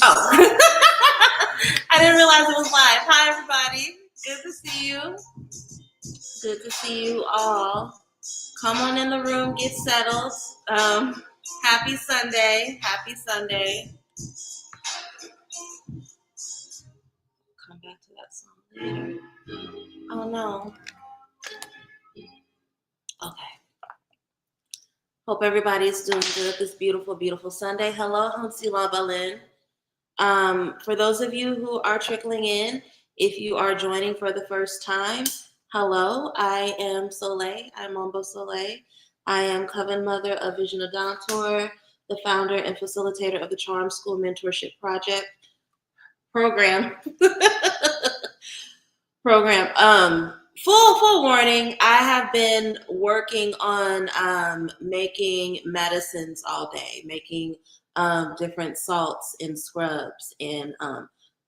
Oh, I didn't realize it was live. Hi, everybody. Good to see you. Good to see you all. Come on in the room, get settled. Happy Sunday. Happy Sunday. Come back to that song later. Oh, no. Okay. Hope everybody's doing good this beautiful, beautiful Sunday. Hello, Hansila Balin. For those of you who are trickling in, if you are joining for the first time, hello, I am Soleil. I'm Mambo Soleil. I am Coven Mother of Vision Adontor, the founder and facilitator of the Charm School Mentorship Project program. Full warning, I have been working on making medicines all day, making different salts and scrubs and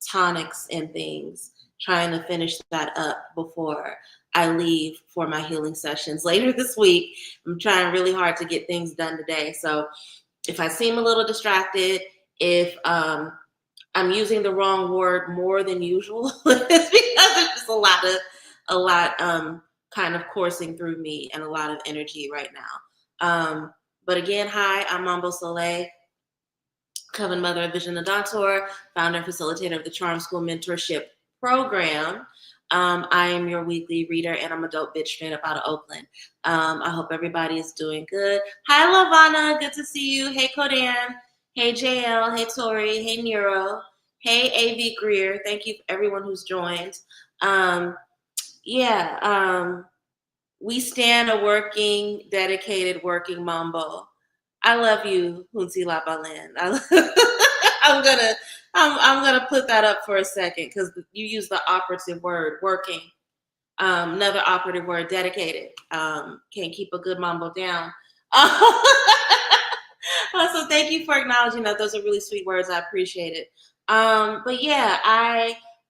tonics and things, trying to finish that up before I leave for my healing sessions later this week. I'm trying really hard to get things done today. So if I seem a little distracted, if I'm using the wrong word more than usual, it's because there's just a lot kind of coursing through me and a lot of energy right now. But again, hi, I'm Mambo Soleil, Coven Mother of Vision Adontor, founder and facilitator of the Charm School Mentorship Program. I am your weekly reader, and I'm a dope bitch straight up out of Oakland. I hope everybody is doing good. Hi, Lavana. Good to see you. Hey, Kodan. Hey, JL. Hey, Tori. Hey, Nero. Hey, AV Greer. Thank you for everyone who's joined. We stand a working, dedicated, working Mambo. I love you, Hunsi Labalin. I'm gonna put that up for a second because you use the operative word, working. Another operative word, dedicated. Can't keep a good Mambo down. So thank you for acknowledging that. Those are really sweet words. I appreciate it. But yeah,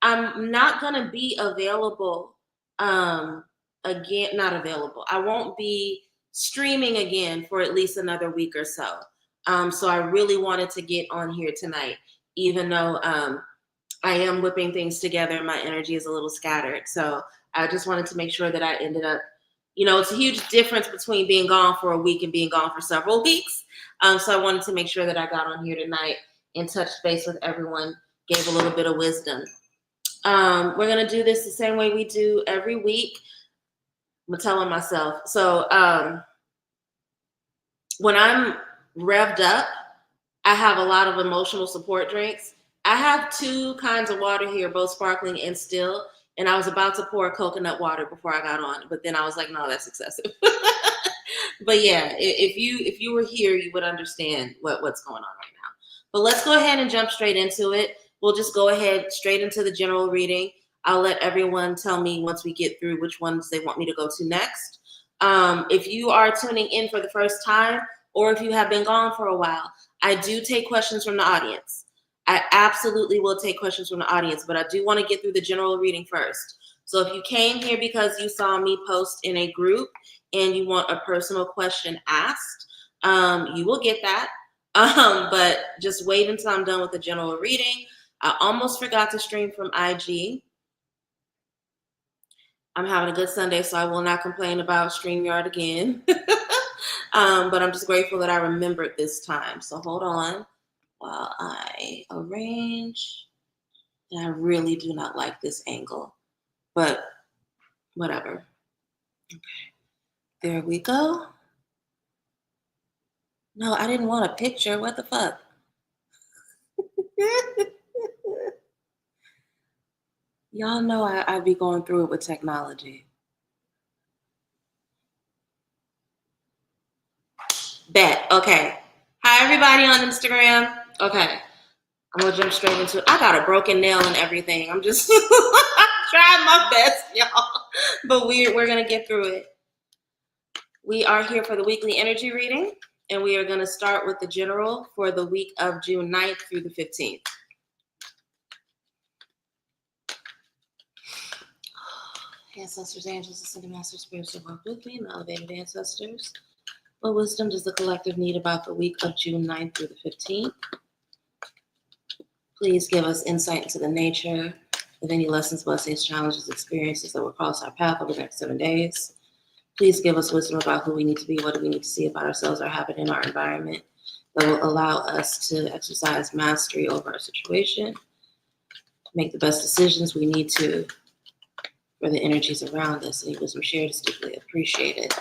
I'm not gonna be available again. Not available. I won't be streaming again for at least another week or so. So I really wanted to get on here tonight, even though I am whipping things together. My energy is a little scattered. So I just wanted to make sure that I ended up, it's a huge difference between being gone for a week and being gone for several weeks. So I wanted to make sure that I got on here tonight and touched base with everyone, gave a little bit of wisdom. We're going to do this the same way we do every week. I'm telling myself. So when I'm revved up, I have a lot of emotional support drinks. I have two kinds of water here, both sparkling and still. And I was about to pour coconut water before I got on, but then I was like, no, that's excessive. But yeah, if you were here, you would understand what's going on right now. But let's go ahead and jump straight into it. We'll just go ahead straight into the general reading. I'll let everyone tell me once we get through which ones they want me to go to next. If you are tuning in for the first time, or if you have been gone for a while, I do take questions from the audience. I absolutely will take questions from the audience, but I do want to get through the general reading first. So if you came here because you saw me post in a group and you want a personal question asked, you will get that. But just wait until I'm done with the general reading. I almost forgot to stream from IG. I'm having a good Sunday, so I will not complain about StreamYard again. But I'm just grateful that I remembered this time. So hold on while I arrange. And I really do not like this angle, but whatever. Okay, there we go. No, I didn't want a picture. What the fuck? Y'all know I be going through it with technology. Bet. Okay. Hi, everybody on Instagram. Okay. I'm going to jump straight into it. I got a broken nail and everything. I'm just trying my best, y'all. But we're going to get through it. We are here for the weekly energy reading, and we are going to start with the general for the week of June 9th through the 15th. Ancestors, angels, ascended masters, spirits, walk with me, my elevated ancestors. What wisdom does the collective need about the week of June 9th through the 15th? Please give us insight into the nature of any lessons, blessings, challenges, experiences that will cross our path over the next 7 days. Please give us wisdom about who we need to be, what do we need to see about ourselves, our habit, and our environment that will allow us to exercise mastery over our situation, make the best decisions we need to for the energies around us. Any wisdom shared is deeply appreciated.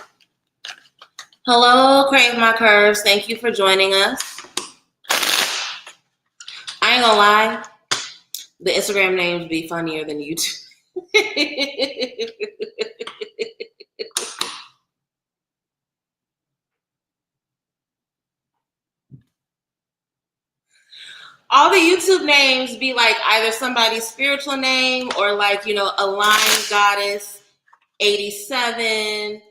Hello, Crave My Curves. Thank you for joining us. I ain't gonna lie, the Instagram names be funnier than YouTube. All the YouTube names be like either somebody's spiritual name or like, you know, a line goddess 87,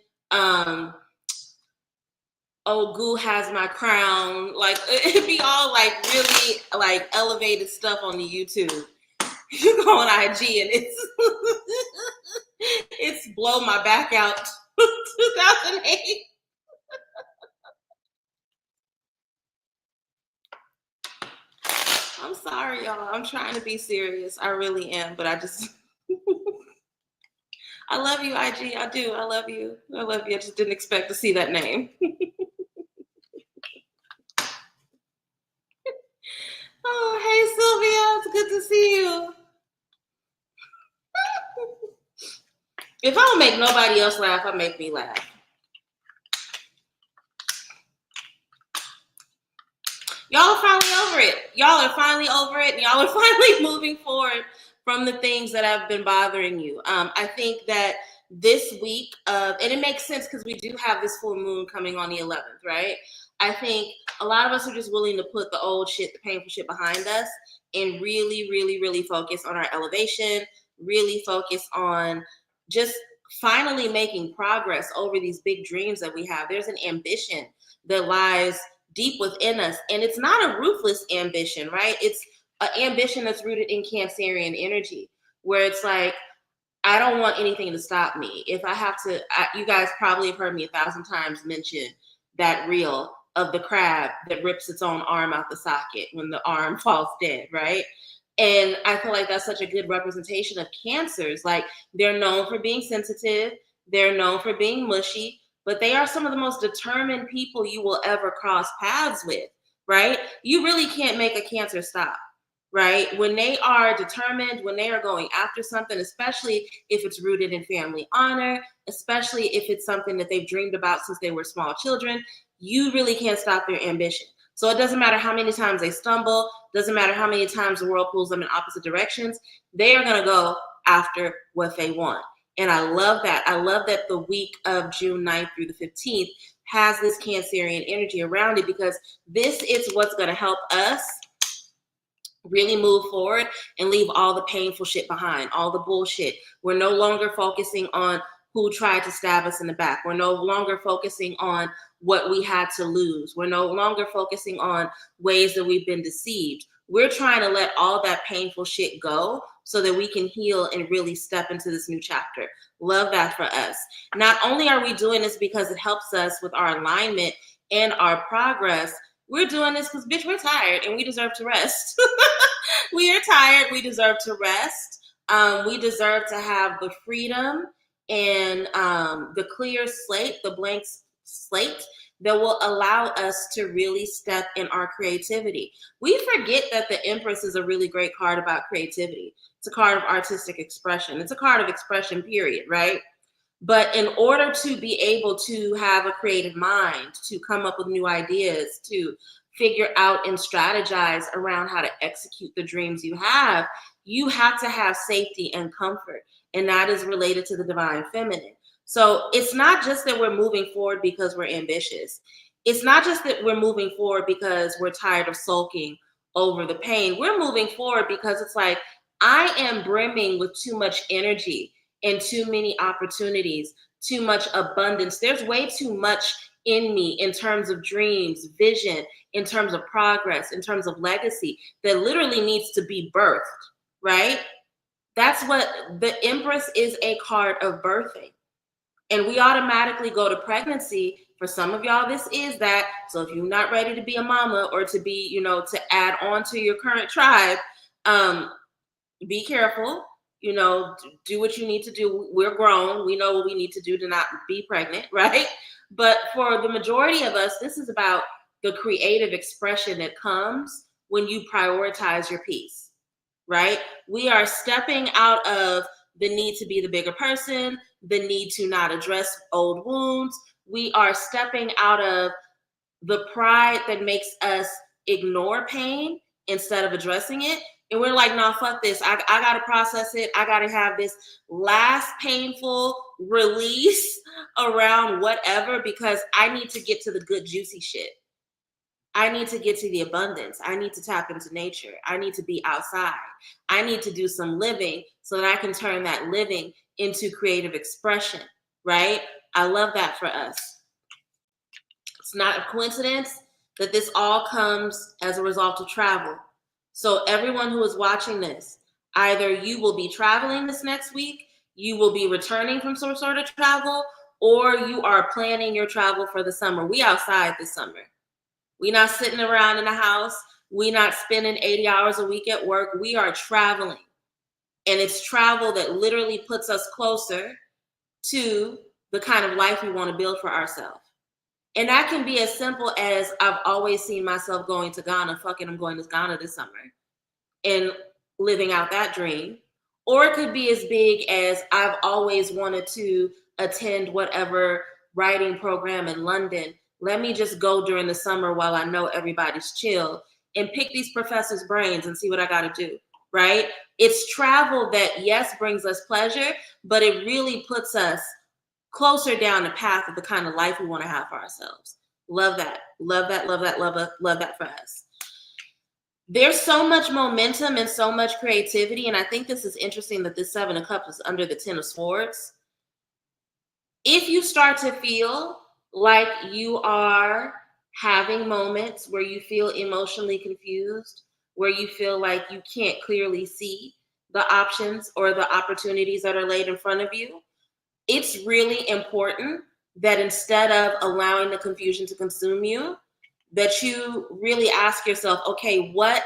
Ogu has my crown. Like it'd be all like really like elevated stuff on the YouTube. You go on IG and it's it's blow my back out 2008. I'm sorry, y'all. I'm trying to be serious. I really am, but I just I love you, IG. I do. I love you. I love you. I just didn't expect to see that name. Oh, hey, Sylvia. It's good to see you. If I don't make nobody else laugh, I make me laugh. Y'all are finally over it. Y'all are finally over it, and y'all are finally moving forward from the things that have been bothering you. I think that this week, and it makes sense because we do have this full moon coming on the 11th, right? I think a lot of us are just willing to put the old shit, the painful shit behind us and really, really, really focus on our elevation, really focus on just finally making progress over these big dreams that we have. There's an ambition that lies deep within us. And it's not a ruthless ambition, right? It's an ambition that's rooted in Cancerian energy, where it's like, I don't want anything to stop me. If I have to, you guys probably have heard me 1,000 times mention that reel of the crab that rips its own arm out the socket when the arm falls dead, right? And I feel like that's such a good representation of cancers. Like they're known for being sensitive, they're known for being mushy, but they are some of the most determined people you will ever cross paths with, right? You really can't make a cancer stop, right? When they are determined, when they are going after something, especially if it's rooted in family honor, especially if it's something that they've dreamed about since they were small children, you really can't stop their ambition. So it doesn't matter how many times they stumble, doesn't matter how many times the world pulls them in opposite directions, they are going to go after what they want. And I love that. I love that the week of June 9th through the 15th has this Cancerian energy around it, because this is what's going to help us really move forward and leave all the painful shit behind, all the bullshit. We're no longer focusing on who tried to stab us in the back. We're no longer focusing on what we had to lose. We're no longer focusing on ways that we've been deceived. We're trying to let all that painful shit go so that we can heal and really step into this new chapter. Love that for us. Not only are we doing this because it helps us with our alignment and our progress, we're doing this because, bitch, we're tired and we deserve to rest. We are tired. We deserve to rest. We deserve to have the freedom and the clear slate, the blank slate that will allow us to really step in our creativity. We forget that the Empress is a really great card about creativity. It's a card of artistic expression. It's a card of expression, period, right? But in order to be able to have a creative mind, to come up with new ideas, to figure out and strategize around how to execute the dreams you have to have safety and comfort. And that is related to the divine feminine. So it's not just that we're moving forward because we're ambitious. It's not just that we're moving forward because we're tired of sulking over the pain. We're moving forward because it's like, I am brimming with too much energy and too many opportunities, too much abundance. There's way too much in me in terms of dreams, vision, in terms of progress, in terms of legacy that literally needs to be birthed, right? That's what the Empress is, a card of birthing. And we automatically go to pregnancy For some of y'all, this is that. So if you're not ready to be a mama or to be, to add on to your current tribe, be careful. Do what you need to do. We're grown. We know what we need to do to not be pregnant, right? But for the majority of us, this is about the creative expression that comes when you prioritize your peace, right? We are stepping out of the need to be the bigger person, the need to not address old wounds. We are stepping out of the pride that makes us ignore pain instead of addressing it. And we're like, no, fuck this. I got to process it. I got to have this last painful release around whatever because I need to get to the good, juicy shit. I need to get to the abundance. I need to tap into nature. I need to be outside. I need to do some living so that I can turn that living into creative expression, right? I love that for us. It's not a coincidence that this all comes as a result of travel. So everyone who is watching this, either you will be traveling this next week, you will be returning from some sort of travel, or you are planning your travel for the summer. We outside this summer. We not sitting around in the house. We not spending 80 hours a week at work. We are traveling. And it's travel that literally puts us closer to the kind of life we want to build for ourselves. And that can be as simple as I've always seen myself going to Ghana. Fucking, I'm going to Ghana this summer and living out that dream. Or it could be as big as I've always wanted to attend whatever writing program in London. Let me just go during the summer while I know everybody's chill and pick these professors' brains and see what I got to do, right? It's travel that, yes, brings us pleasure, but it really puts us closer down the path of the kind of life we want to have for ourselves. Love that. Love that. Love that. Love that for us. There's so much momentum and so much creativity. And I think this is interesting that this 7 of Cups is under the 10 of Swords. If you start to feel like you are having moments where you feel emotionally confused, where you feel like you can't clearly see the options or the opportunities that are laid in front of you, it's really important that instead of allowing the confusion to consume you, that you really ask yourself, okay, what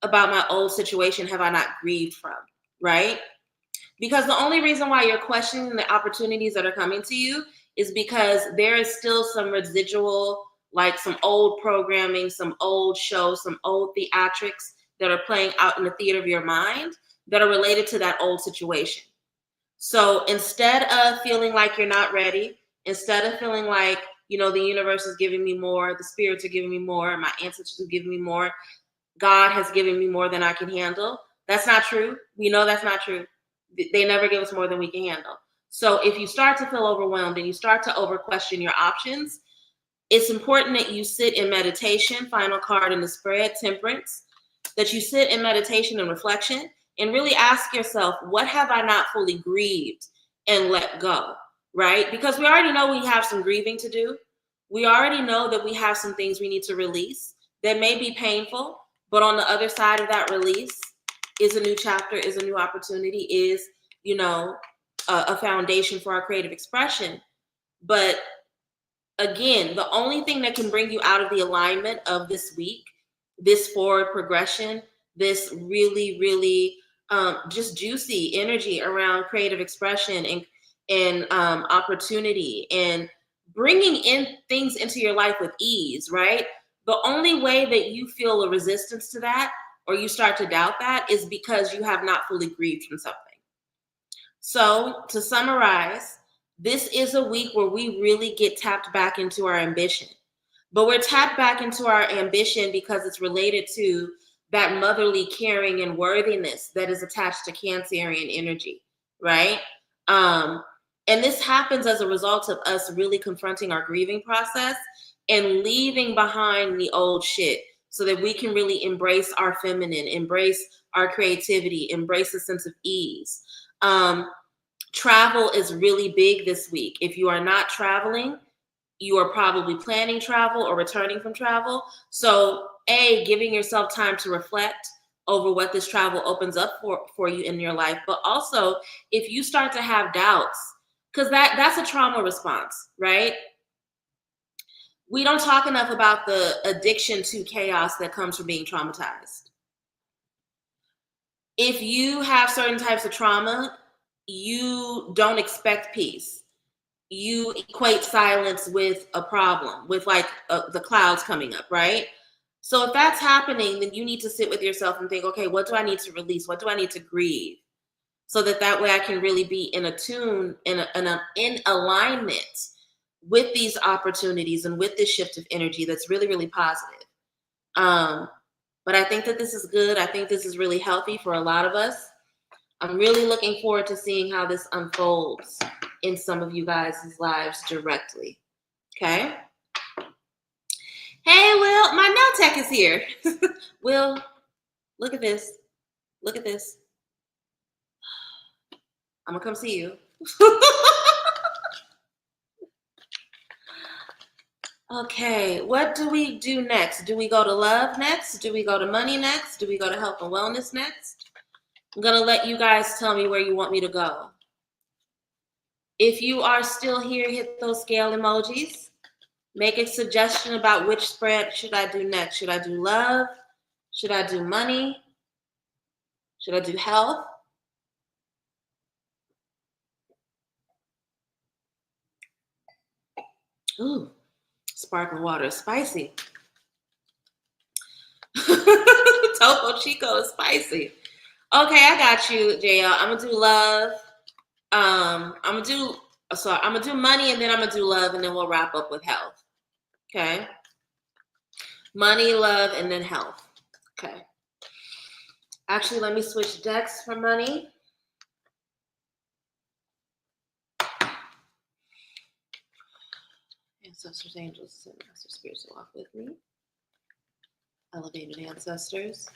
about my old situation have I not grieved from, right? Because the only reason why you're questioning the opportunities that are coming to you is because there is still some residual, like some old programming, some old shows, some old theatrics that are playing out in the theater of your mind that are related to that old situation. So instead of feeling like you're not ready, instead of feeling like, the universe is giving me more, the spirits are giving me more, my ancestors are giving me more, God has given me more than I can handle. That's not true. We know that's not true. They never give us more than we can handle. So if you start to feel overwhelmed and you start to over question your options, it's important that you sit in meditation, final card in the spread, temperance, that you sit in meditation and reflection and really ask yourself, what have I not fully grieved and let go, right? Because we already know we have some grieving to do. We already know that we have some things we need to release that may be painful, but on the other side of that release is a new chapter, is a new opportunity, is, a foundation for our creative expression. But again, the only thing that can bring you out of the alignment of this week, this forward progression, this really, really just juicy energy around creative expression and opportunity and bringing in things into your life with ease, right? The only way that you feel a resistance to that or you start to doubt that is because you have not fully grieved from something. So to summarize, this is a week where we really get tapped back into our ambition. But we're tapped back into our ambition because it's related to that motherly caring and worthiness that is attached to Cancerian energy, right? And this happens as a result of us really confronting our grieving process and leaving behind the old shit so that we can really embrace our feminine, embrace our creativity, embrace a sense of ease. Travel is really big this week. If you are not traveling, you are probably planning travel or returning from travel. So giving yourself time to reflect over what this travel opens up for you in your life. But also, if you start to have doubts, because that's a trauma response, right? We don't talk enough about the addiction to chaos that comes from being traumatized. If you have certain types of trauma, you don't expect peace. You equate silence with a problem, with like the clouds coming up, right? So if that's happening, then you need to sit with yourself and think, okay, what do I need to release? What do I need to grieve? So that way I can really be in attune, in alignment with these opportunities and with this shift of energy that's really, really positive. Um, but I think that this is good. I think this is really healthy for a lot of us. I'm really looking forward to seeing how this unfolds in some of you guys' lives directly. Okay? Hey, Will, my nail tech is here. Will, look at this. Look at this. I'm going to come see you. Okay, what do we do next? Do we go to love next? Do we go to money next? Do we go to health and wellness next? I'm going to let you guys tell me where you want me to go. If you are still here, hit those scale emojis. Make a suggestion about which spread should I do next. Should I do love? Should I do money? Should I do health? Ooh, sparkling water is spicy. Topo Chico is spicy. Okay, I got you, JL. I'm gonna do love. I'm gonna do money, and then I'm gonna do love, and then we'll wrap up with health. Okay. Money, love, and then health. Okay. Actually, let me switch decks for money. Ancestors, angels, and master spirits to walk with me. Elevated ancestors.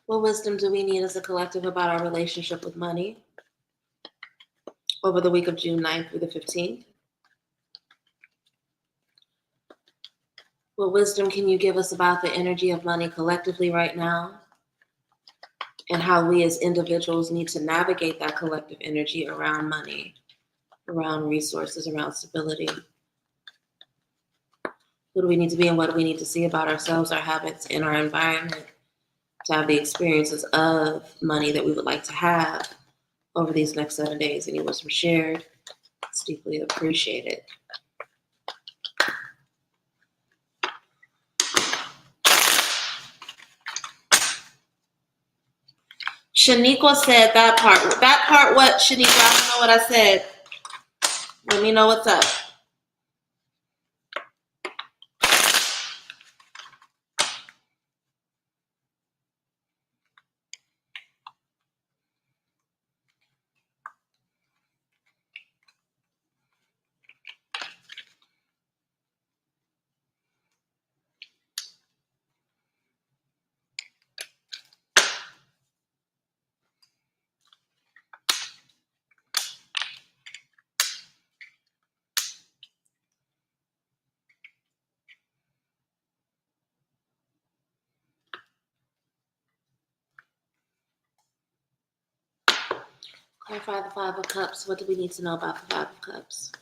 What wisdom do we need as a collective about our relationship with money over the week of June 9th through the 15th? What wisdom can you give us about the energy of money collectively right now, and how we as individuals need to navigate that collective energy around money, around resources, around stability? Who do we need to be, and what do we need to see about ourselves, our habits, and our environment to have the experiences of money that we would like to have over these next 7 days? Any wisdom shared? It's deeply appreciated. Shaniqua said that part. That part, what, Shaniqua? I don't know what I said. Let me know what's up. Clarify the Five of Cups. What do we need to know about the Five of Cups?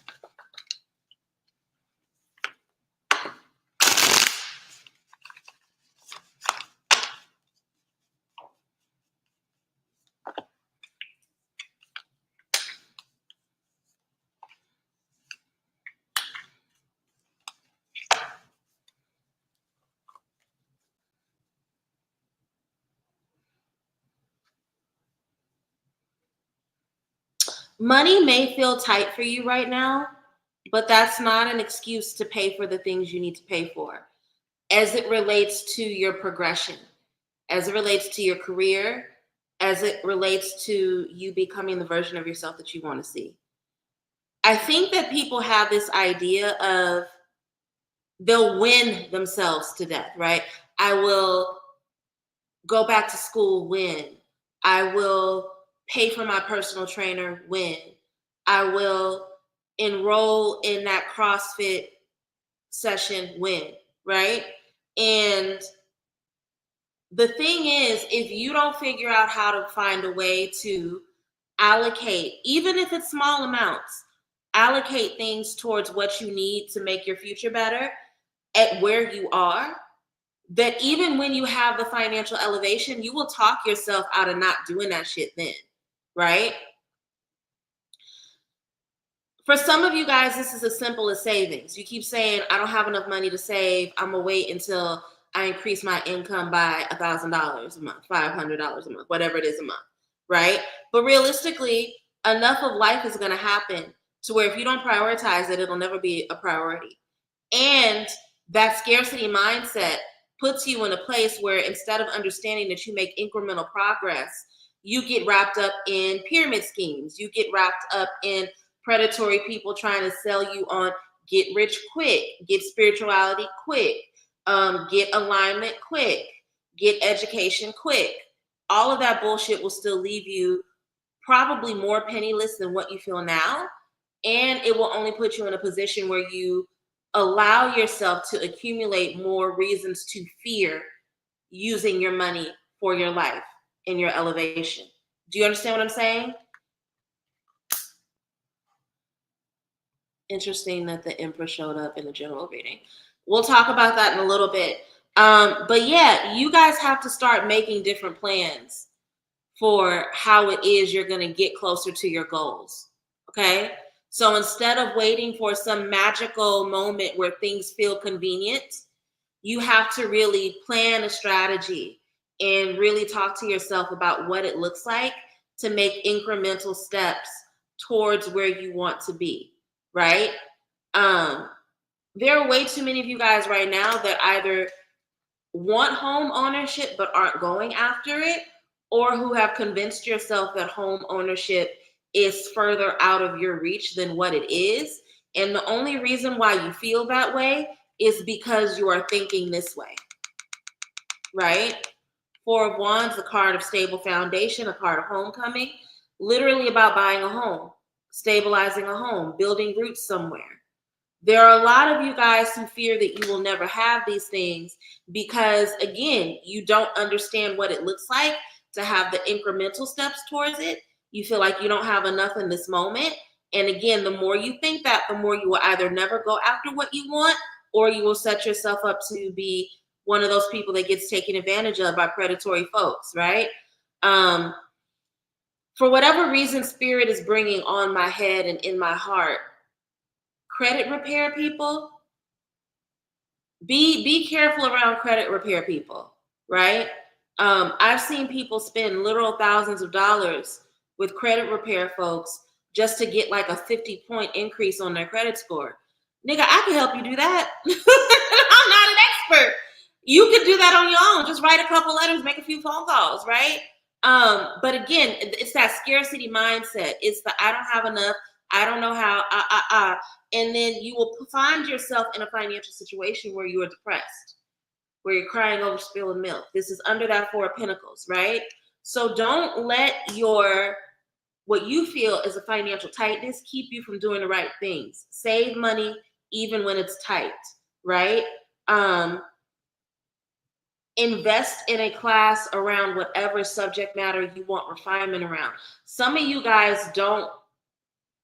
Money may feel tight for you right now, but that's not an excuse to pay for the things you need to pay for as it relates to your progression, as it relates to your career, as it relates to you becoming the version of yourself that you want to see. I think that people have this idea of they'll win themselves to death, right? I will go back to school, win. I will pay for my personal trainer, win. I will enroll in that CrossFit session, win, right? And the thing is, if you don't figure out how to find a way to allocate, even if it's small amounts, allocate things towards what you need to make your future better at where you are, that even when you have the financial elevation, you will talk yourself out of not doing that shit then, right? For some of you guys, this is as simple as savings. You keep saying, I don't have enough money to save. I'm going to wait until I increase my income by $1,000 a month, $500 a month, whatever it is a month, right? But realistically, enough of life is going to happen to where if you don't prioritize it, it'll never be a priority. And that scarcity mindset puts you in a place where instead of understanding that you make incremental progress, you get wrapped up in pyramid schemes. You get wrapped up in predatory people trying to sell you on get rich quick, get spirituality quick, get alignment quick, get education quick. All of that bullshit will still leave you probably more penniless than what you feel now. And it will only put you in a position where you allow yourself to accumulate more reasons to fear using your money for your life and your elevation. Do you understand what I'm saying? Interesting that the Emperor showed up in the general reading. We'll talk about that in a little bit. But yeah, you guys have to start making different plans for how it is you're going to get closer to your goals. Okay? So instead of waiting for some magical moment where things feel convenient, you have to really plan a strategy and really talk to yourself about what it looks like to make incremental steps towards where you want to be, right? There are way too many of you guys right now that either want home ownership but aren't going after it, or who have convinced yourself that home ownership is further out of your reach than what it is. And the only reason why you feel that way is because you are thinking this way, right? Four of Wands, the card of stable foundation, a card of homecoming, literally about buying a home, stabilizing a home, building roots somewhere. There are a lot of you guys who fear that you will never have these things because, again, you don't understand what it looks like to have the incremental steps towards it. You feel like you don't have enough in this moment. And again, the more you think that, the more you will either never go after what you want, or you will set yourself up to be one of those people that gets taken advantage of by predatory folks, right? For whatever reason, Spirit is bringing on my head and in my heart, credit repair people, be careful around credit repair people, right? I've seen people spend literal thousands of dollars with credit repair folks just to get like a 50-point increase on their credit score. Nigga, I can help you do that. I'm not an expert. You can do that on your own. Just write a couple letters, make a few phone calls, right? But again, it's that scarcity mindset. It's the I don't have enough. I don't know how. And then you will find yourself in a financial situation where you are depressed, where you're crying over spilled milk. This is under that Four of Pentacles, right? So don't let what you feel is a financial tightness keep you from doing the right things. Save money even when it's tight, right? Invest in a class around whatever subject matter you want refinement around. Some of you guys don't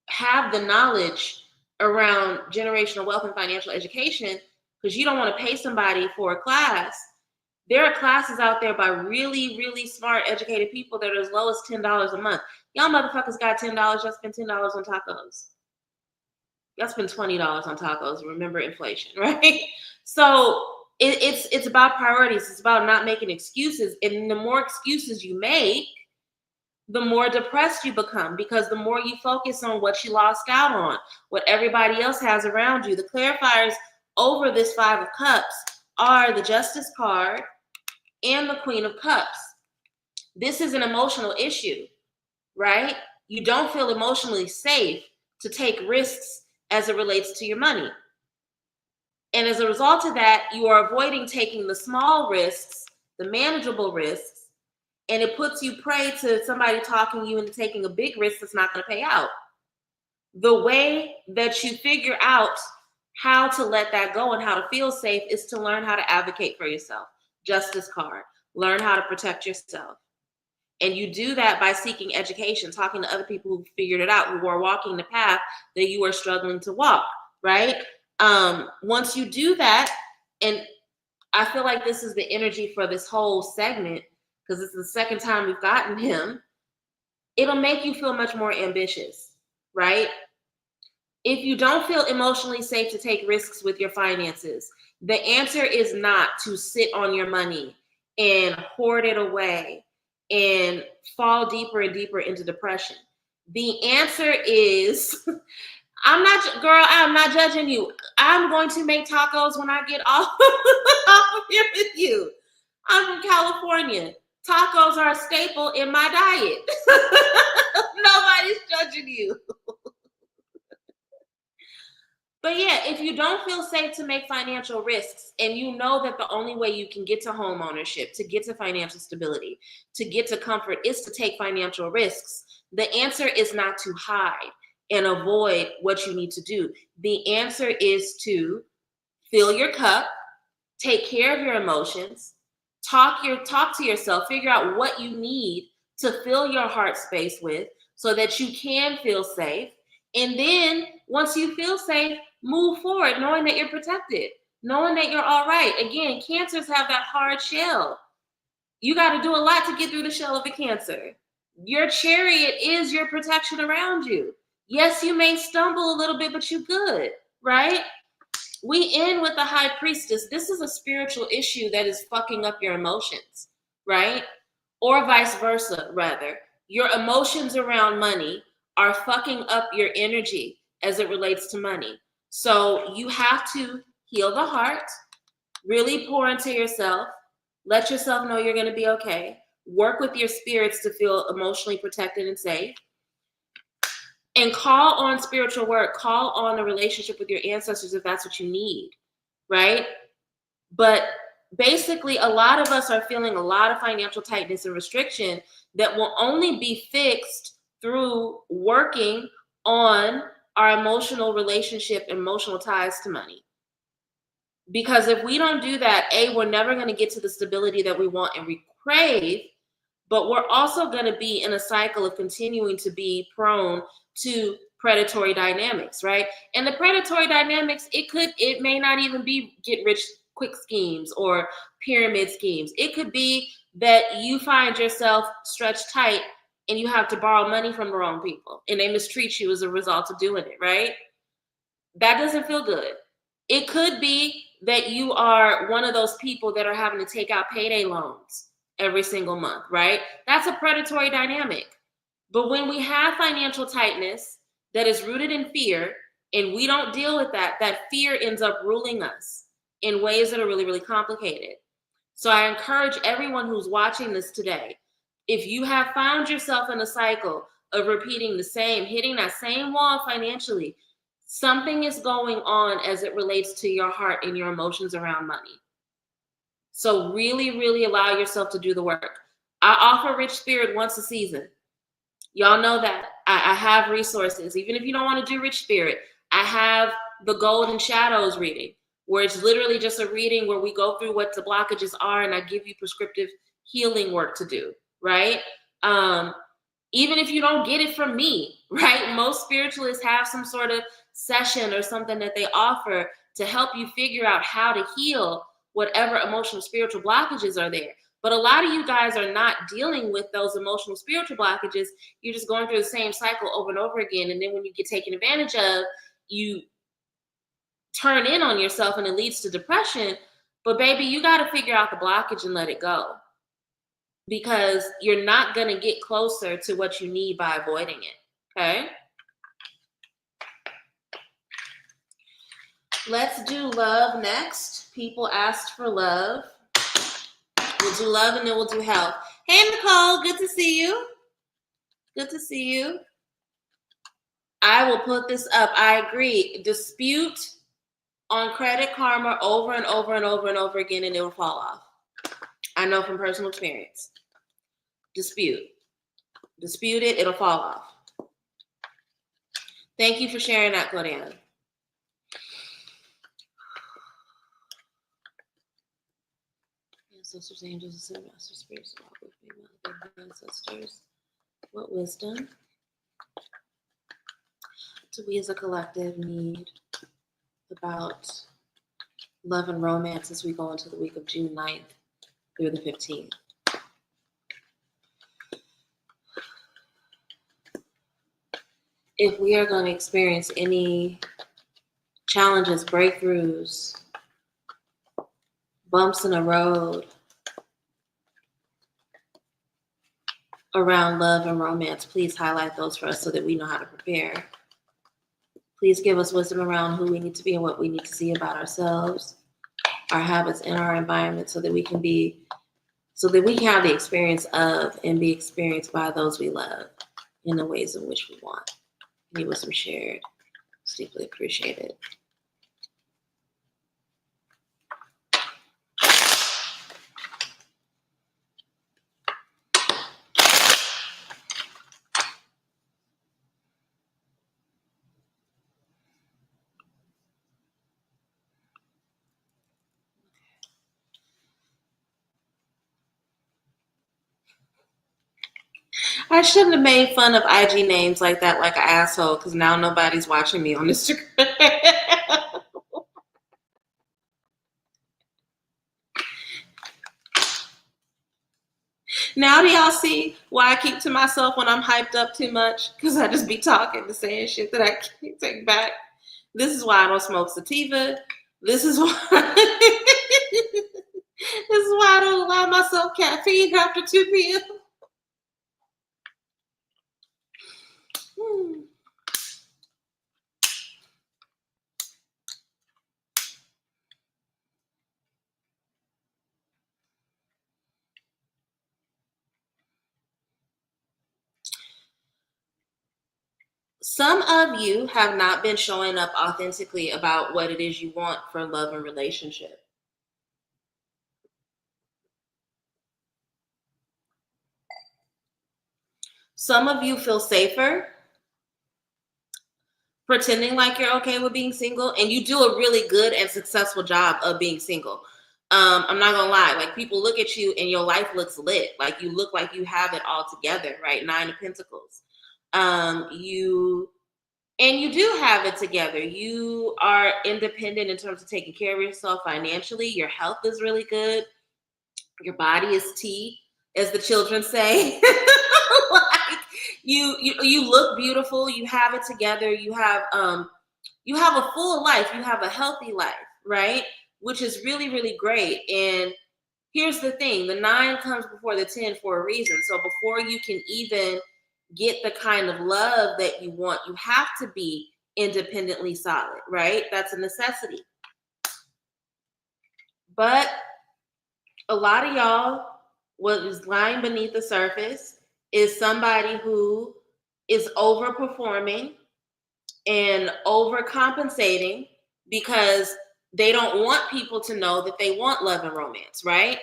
have the knowledge around generational wealth and financial education because you don't want to pay somebody for a class. There are classes out there by really, really smart, educated people that are as low as $10 a month. Y'all motherfuckers got $10. Y'all spend $10 on tacos. Y'all spend $20 on tacos. Remember inflation, right? So it's about priorities. It's about not making excuses. And the more excuses you make, the more depressed you become, because the more you focus on what you lost out on, what everybody else has around you. The clarifiers over this Five of Cups are the Justice card and the Queen of Cups. This is an emotional issue, right? You don't feel emotionally safe to take risks as it relates to your money. And as a result of that, you are avoiding taking the small risks, the manageable risks, and it puts you prey to somebody talking you into taking a big risk that's not going to pay out. The way that you figure out how to let that go and how to feel safe is to learn how to advocate for yourself. Justice card. Learn how to protect yourself. And you do that by seeking education, talking to other people who figured it out, who are walking the path that you are struggling to walk, right? Once you do that, and I feel like this is the energy for this whole segment, because it's the second time we've gotten him, it'll make you feel much more ambitious, right? If you don't feel emotionally safe to take risks with your finances, the answer is not to sit on your money and hoard it away and fall deeper and deeper into depression. The answer is I'm not judging you. I'm going to make tacos when I get off, off of here with you. I'm from California. Tacos are a staple in my diet. Nobody's judging you. But yeah, if you don't feel safe to make financial risks, and you know that the only way you can get to home ownership, to get to financial stability, to get to comfort is to take financial risks, the answer is not to hide and avoid what you need to do. The answer is to fill your cup, take care of your emotions, talk to yourself, figure out what you need to fill your heart space with so that you can feel safe. And then once you feel safe, move forward knowing that you're protected, knowing that you're all right. Again, cancers have that hard shell. You got to do a lot to get through the shell of the cancer. Your chariot is your protection around you. Yes, you may stumble a little bit, but you're good, right? We end with the high priestess. This is a spiritual issue that is fucking up your emotions, right? Or vice versa, rather. Your emotions around money are fucking up your energy as it relates to money. So you have to heal the heart, really pour into yourself, let yourself know you're going to be okay, work with your spirits to feel emotionally protected and safe, and call on spiritual work, call on a relationship with your ancestors if that's what you need, right? But basically, a lot of us are feeling a lot of financial tightness and restriction that will only be fixed through working on our emotional relationship, emotional ties to money. Because if we don't do that, we're never going to get to the stability that we want and we crave, but we're also going to be in a cycle of continuing to be prone to predatory dynamics, right? And the predatory dynamics, it may not even be get rich quick schemes or pyramid schemes. It could be that you find yourself stretched tight and you have to borrow money from the wrong people and they mistreat you as a result of doing it, right? That doesn't feel good. It could be that you are one of those people that are having to take out payday loans every single month, right? That's a predatory dynamic. But when we have financial tightness that is rooted in fear and we don't deal with that, that fear ends up ruling us in ways that are really, really complicated. So I encourage everyone who's watching this today, if you have found yourself in a cycle of repeating the same, hitting that same wall financially, something is going on as it relates to your heart and your emotions around money. So really, really allow yourself to do the work. I offer Rich Spirit once a season. Y'all know that. I have resources. Even if you don't want to do Rich Spirit, I have the Golden Shadows reading, where it's literally just a reading where we go through what the blockages are and I give you prescriptive healing work to do, right? Even if you don't get it from me, right? Most spiritualists have some sort of session or something that they offer to help you figure out how to heal whatever emotional spiritual blockages are there. But a lot of you guys are not dealing with those emotional spiritual blockages. You're just going through the same cycle over and over again. And then when you get taken advantage of, you turn in on yourself and it leads to depression. But baby, you got to figure out the blockage and let it go, because you're not going to get closer to what you need by avoiding it. Okay. Let's do love next. People asked for love. We'll do love and then we'll do health. Hey, Nicole, good to see you. Good to see you. I will put this up. I agree. Dispute on Credit Karma over and over and over and over again, and it will fall off. I know from personal experience. Dispute it, it'll fall off. Thank you for sharing that, Claudia. ancestors, angels, ascended masters, spirits, walk with me, my ancestors. What wisdom do we as a collective need about love and romance as we go into the week of June 9th through the 15th? If we are going to experience any challenges, breakthroughs, bumps in the road around love and romance, please highlight those for us so that we know how to prepare. Please give us wisdom around who we need to be and what we need to see about ourselves, our habits, and our environment so that we can have the experience of and be experienced by those we love in the ways in which we want. Any wisdom shared, it's deeply appreciated. I shouldn't have made fun of IG names like that, like an asshole, because now nobody's watching me on Instagram. Now do y'all see why I keep to myself when I'm hyped up too much? Because I just be talking and saying shit that I can't take back. This is why I don't smoke sativa. This is why I don't allow myself caffeine after 2 p.m. Some of you have not been showing up authentically about what it is you want for love and relationship. Some of you feel safer pretending like you're okay with being single, and you do a really good and successful job of being single. I'm not gonna lie, like people look at you and your life looks lit. Like you look like you have it all together, right? 9 of Pentacles. You do have it together. You are independent in terms of taking care of yourself financially. Your health is really good. Your body is tea, as the children say. Like you look beautiful. You have it together. You have a full life. You have a healthy life, right? Which is really, really great. And here's the thing: the 9 comes before the 10 for a reason. So before you can even get the kind of love that you want, you have to be independently solid, right? That's a necessity. But a lot of y'all, what is lying beneath the surface is somebody who is overperforming and overcompensating because they don't want people to know that they want love and romance, right?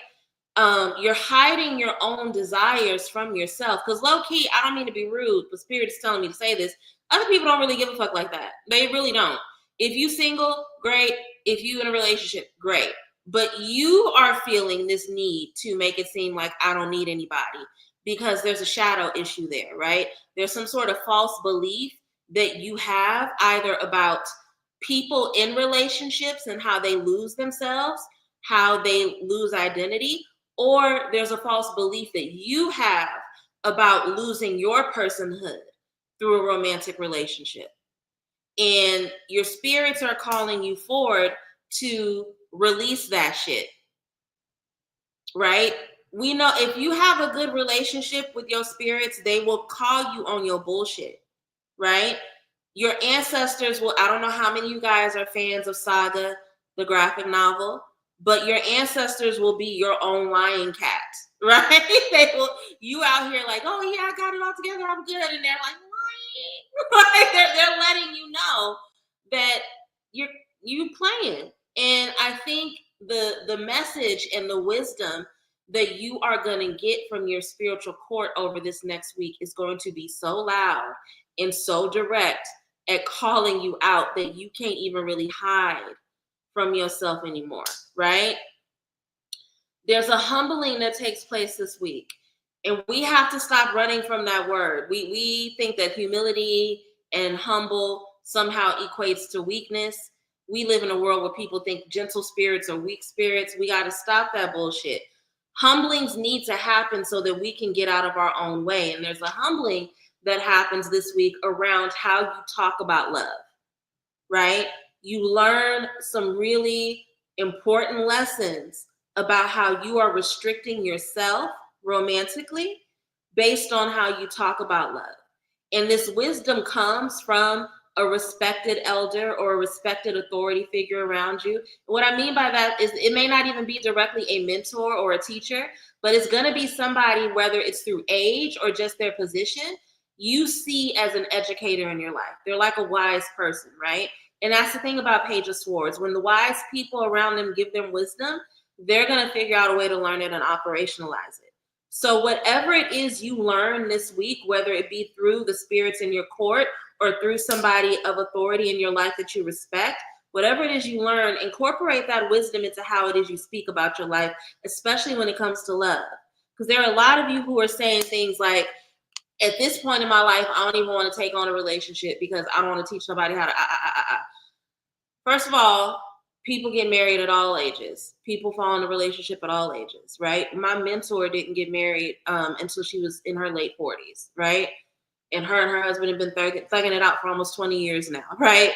You're hiding your own desires from yourself. Because low key, I don't mean to be rude, but Spirit is telling me to say this. Other people don't really give a fuck like that. They really don't. If you single, great. If you in a relationship, great. But you are feeling this need to make it seem like I don't need anybody because there's a shadow issue there, right? There's some sort of false belief that you have either about people in relationships and how they lose themselves, how they lose identity, or there's a false belief that you have about losing your personhood through a romantic relationship. And your spirits are calling you forward to release that shit, right? We know if you have a good relationship with your spirits, they will call you on your bullshit, right? Your ancestors will, I don't know how many of you guys are fans of Saga, the graphic novel, but your ancestors will be your own lying cat, right? They will, you out here like, oh yeah, I got it all together, I'm good. And they're like, lying, right? They're letting you know that you playing. And I think the message and the wisdom that you are going to get from your spiritual court over this next week is going to be so loud and so direct at calling you out that you can't even really hide from yourself anymore, right? There's a humbling that takes place this week. And we have to stop running from that word. We think that humility and humble somehow equates to weakness. We live in a world where people think gentle spirits are weak spirits. We got to stop that bullshit. Humblings need to happen so that we can get out of our own way. And there's a humbling that happens this week around how you talk about love, right? You learn some really important lessons about how you are restricting yourself romantically based on how you talk about love. And this wisdom comes from a respected elder or a respected authority figure around you. What I mean by that is it may not even be directly a mentor or a teacher, but it's going to be somebody, whether it's through age or just their position, you see as an educator in your life. They're like a wise person, right? And that's the thing about Page of Swords. When the wise people around them give them wisdom, they're going to figure out a way to learn it and operationalize it. So whatever it is you learn this week, whether it be through the spirits in your court or through somebody of authority in your life that you respect, whatever it is you learn, incorporate that wisdom into how it is you speak about your life, especially when it comes to love. Because there are a lot of you who are saying things like, at this point in my life, I don't even want to take on a relationship because I don't want to teach nobody how to. First of all, people get married at all ages. People fall in a relationship at all ages, right? My mentor didn't get married until she was in her late 40s, right? And her husband have been thugging it out for almost 20 years now, right?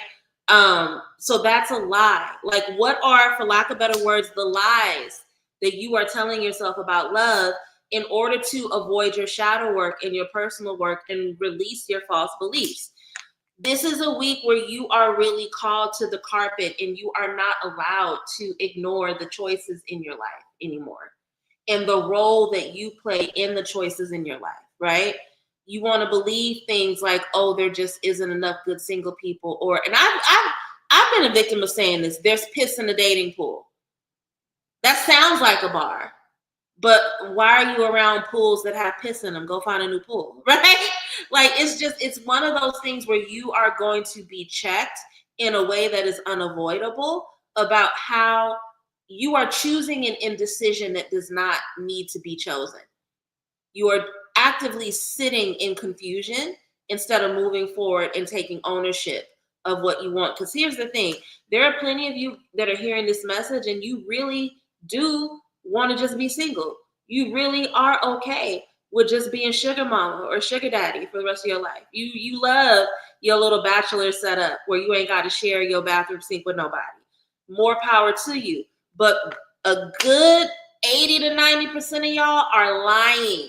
So that's a lie. Like, what are, for lack of better words, the lies that you are telling yourself about love in order to avoid your shadow work and your personal work and release your false beliefs? This is a week where you are really called to the carpet and you are not allowed to ignore the choices in your life anymore and the role that you play in the choices in your life, right? You want to believe things like, oh, there just isn't enough good single people, or, and I've been a victim of saying this, there's piss in the dating pool. That sounds like a bar, but why are you around pools that have piss in them? Go find a new pool, right? Like, it's one of those things where you are going to be checked in a way that is unavoidable about how you are choosing an indecision that does not need to be chosen. You are actively sitting in confusion instead of moving forward and taking ownership of what you want. Because here's the thing, there are plenty of you that are hearing this message and you really do want to just be single. You really are okay with just being sugar mama or sugar daddy for the rest of your life. You love your little bachelor setup where you ain't got to share your bathroom sink with nobody. More power to you. But a good 80 to 90% of y'all are lying.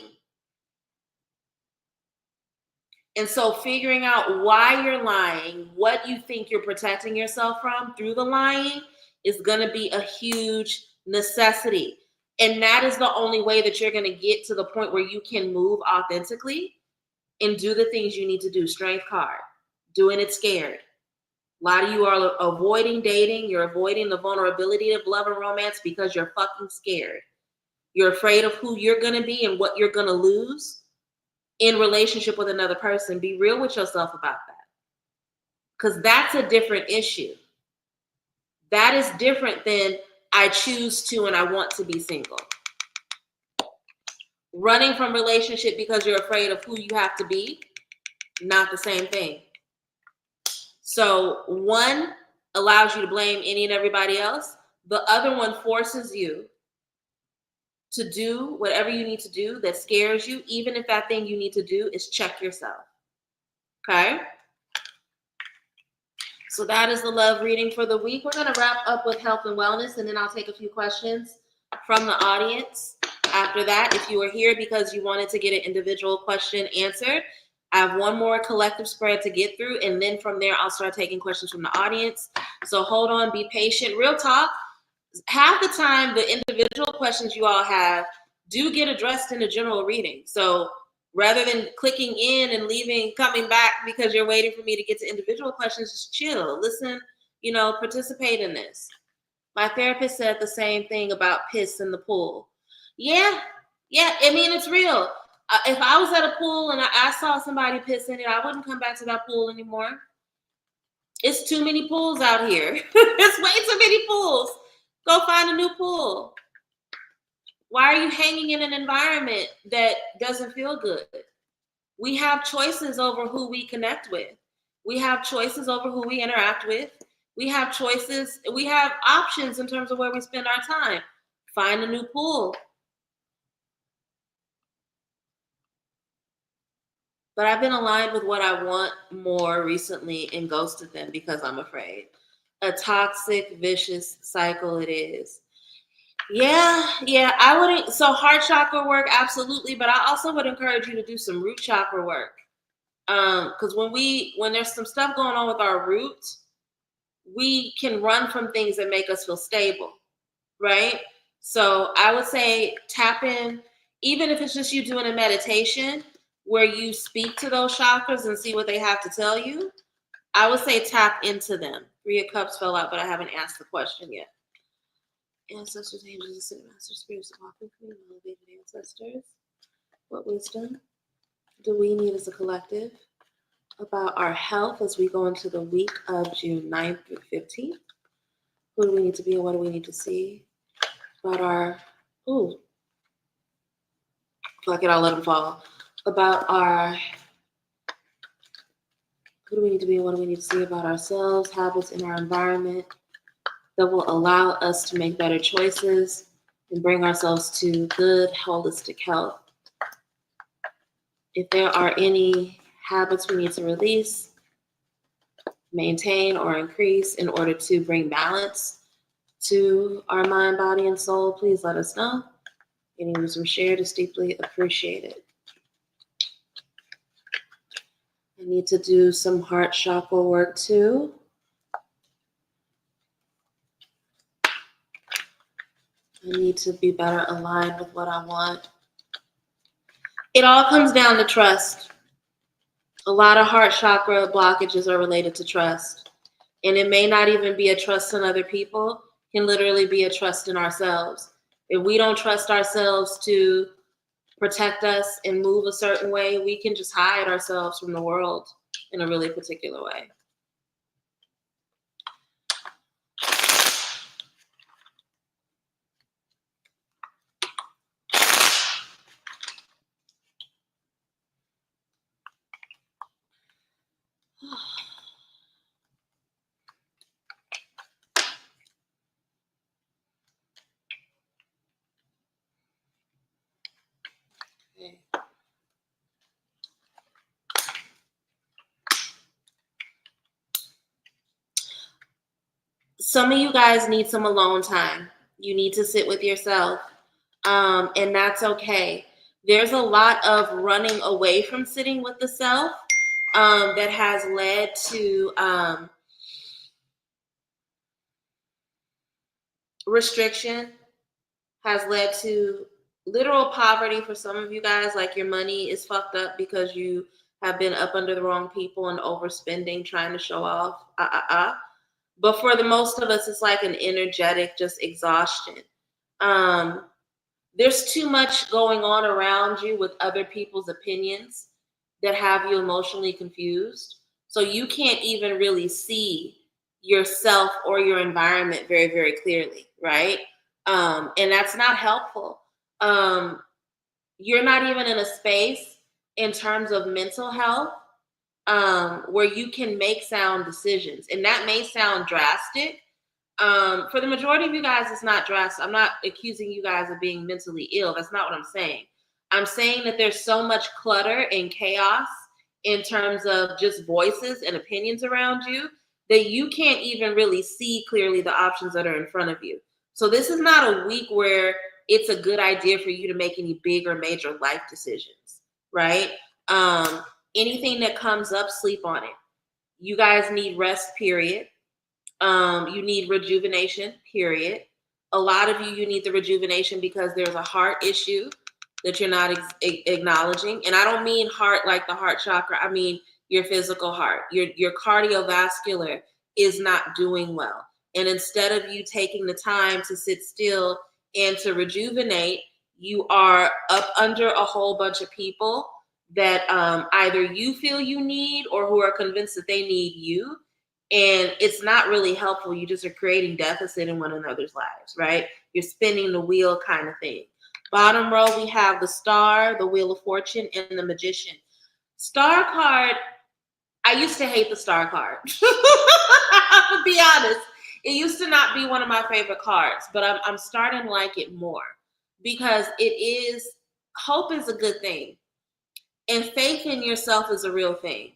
And so figuring out why you're lying, what you think you're protecting yourself from through the lying is going to be a huge necessity. And that is the only way that you're going to get to the point where you can move authentically and do the things you need to do. Strength card, doing it scared. A lot of you are avoiding dating. You're avoiding the vulnerability of love and romance because you're fucking scared. You're afraid of who you're going to be and what you're going to lose in relationship with another person. Be real with yourself about that. Because that's a different issue. That is different than I choose to and I want to be single. Running from relationship because you're afraid of who you have to be, not the same thing. So one allows you to blame any and everybody else. The other one forces you to do whatever you need to do that scares you, even if that thing you need to do is check yourself. Okay? So that is the love reading for the week. We're going to wrap up with health and wellness, and then I'll take a few questions from the audience. After that, if you are here because you wanted to get an individual question answered, I have one more collective spread to get through, and then from there, I'll start taking questions from the audience. So hold on, be patient. Real talk, half the time, the individual questions you all have do get addressed in a general reading. So rather than clicking in and leaving, coming back because you're waiting for me to get to individual questions, just chill, listen, participate in this. My therapist said the same thing about piss in the pool. Yeah, I mean, it's real. If I was at a pool and I saw somebody piss in it, I wouldn't come back to that pool anymore. It's too many pools out here. It's way too many pools. Go find a new pool. Why are you hanging in an environment that doesn't feel good? We have choices over who we connect with. We have choices over who we interact with. We have choices, we have options in terms of where we spend our time. Find a new pool. But I've been aligned with what I want more recently and ghosted them because I'm afraid. A toxic, vicious cycle it is. Yeah, I wouldn't. So heart chakra work, absolutely, but I also would encourage you to do some root chakra work. Because when there's some stuff going on with our roots, we can run from things that make us feel stable, right? So I would say tap in, even if it's just you doing a meditation where you speak to those chakras and see what they have to tell you. I would say tap into them. Three of Cups fell out, but I haven't asked the question yet. Ancestors, angels, ascended masters, spirits of walking queen, elevated ancestors. What wisdom do we need as a collective about our health as we go into the week of June 9th through 15th? Who do we need to be and what do we need to see? About our, fuck it, I'll let them fall. About our, who do we need to be and what do we need to see about ourselves, habits in our environment that will allow us to make better choices and bring ourselves to good, holistic health. If there are any habits we need to release, maintain, or increase in order to bring balance to our mind, body, and soul, please let us know. Any wisdom shared is deeply appreciated. I need to do some heart chakra work too. I need to be better aligned with what I want. It all comes down to trust. A lot of heart chakra blockages are related to trust. And it may not even be a trust in other people, it can literally be a trust in ourselves. If we don't trust ourselves to protect us and move a certain way, we can just hide ourselves from the world in a really particular way. Okay. Some of you guys need some alone time. You need to sit with yourself, and that's okay. There's a lot of running away from sitting with the self that has led to restriction, has led to literal poverty for some of you guys. Like your money is fucked up because you have been up under the wrong people and overspending, trying to show off. But for the most of us, it's like an energetic just exhaustion. There's too much going on around you with other people's opinions that have you emotionally confused. So you can't even really see yourself or your environment very, very clearly, right? And that's not helpful. You're not even in a space in terms of mental health where you can make sound decisions. And that may sound drastic. For the majority of you guys, it's not drastic. I'm not accusing you guys of being mentally ill. That's not what I'm saying. I'm saying that there's so much clutter and chaos in terms of just voices and opinions around you that you can't even really see clearly the options that are in front of you. So this is not a week where it's a good idea for you to make any big or major life decisions, right? Anything that comes up, sleep on it. You guys need rest, period. You need rejuvenation, period. A lot of you need the rejuvenation because there's a heart issue that you're not acknowledging. And I don't mean heart like the heart chakra. I mean your physical heart. Your cardiovascular is not doing well. And instead of you taking the time to sit still and to rejuvenate, you are up under a whole bunch of people that either you feel you need or who are convinced that they need you. And it's not really helpful. You just are creating deficit in one another's lives, right? You're spinning the wheel kind of thing. Bottom row, we have the Star, the Wheel of Fortune, and the Magician. Star card, I used to hate the Star card. To be honest, it used to not be one of my favorite cards, but I'm starting to like it more because hope is a good thing. And faith in yourself is a real thing.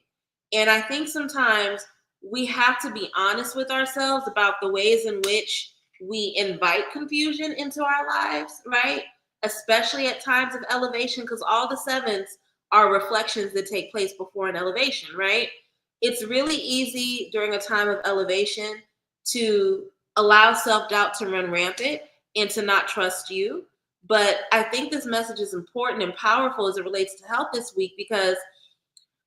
And I think sometimes we have to be honest with ourselves about the ways in which we invite confusion into our lives, right? Especially at times of elevation, because all the sevens are reflections that take place before an elevation, right? It's really easy during a time of elevation to allow self doubt to run rampant and to not trust you. But I think this message is important and powerful as it relates to health this week, because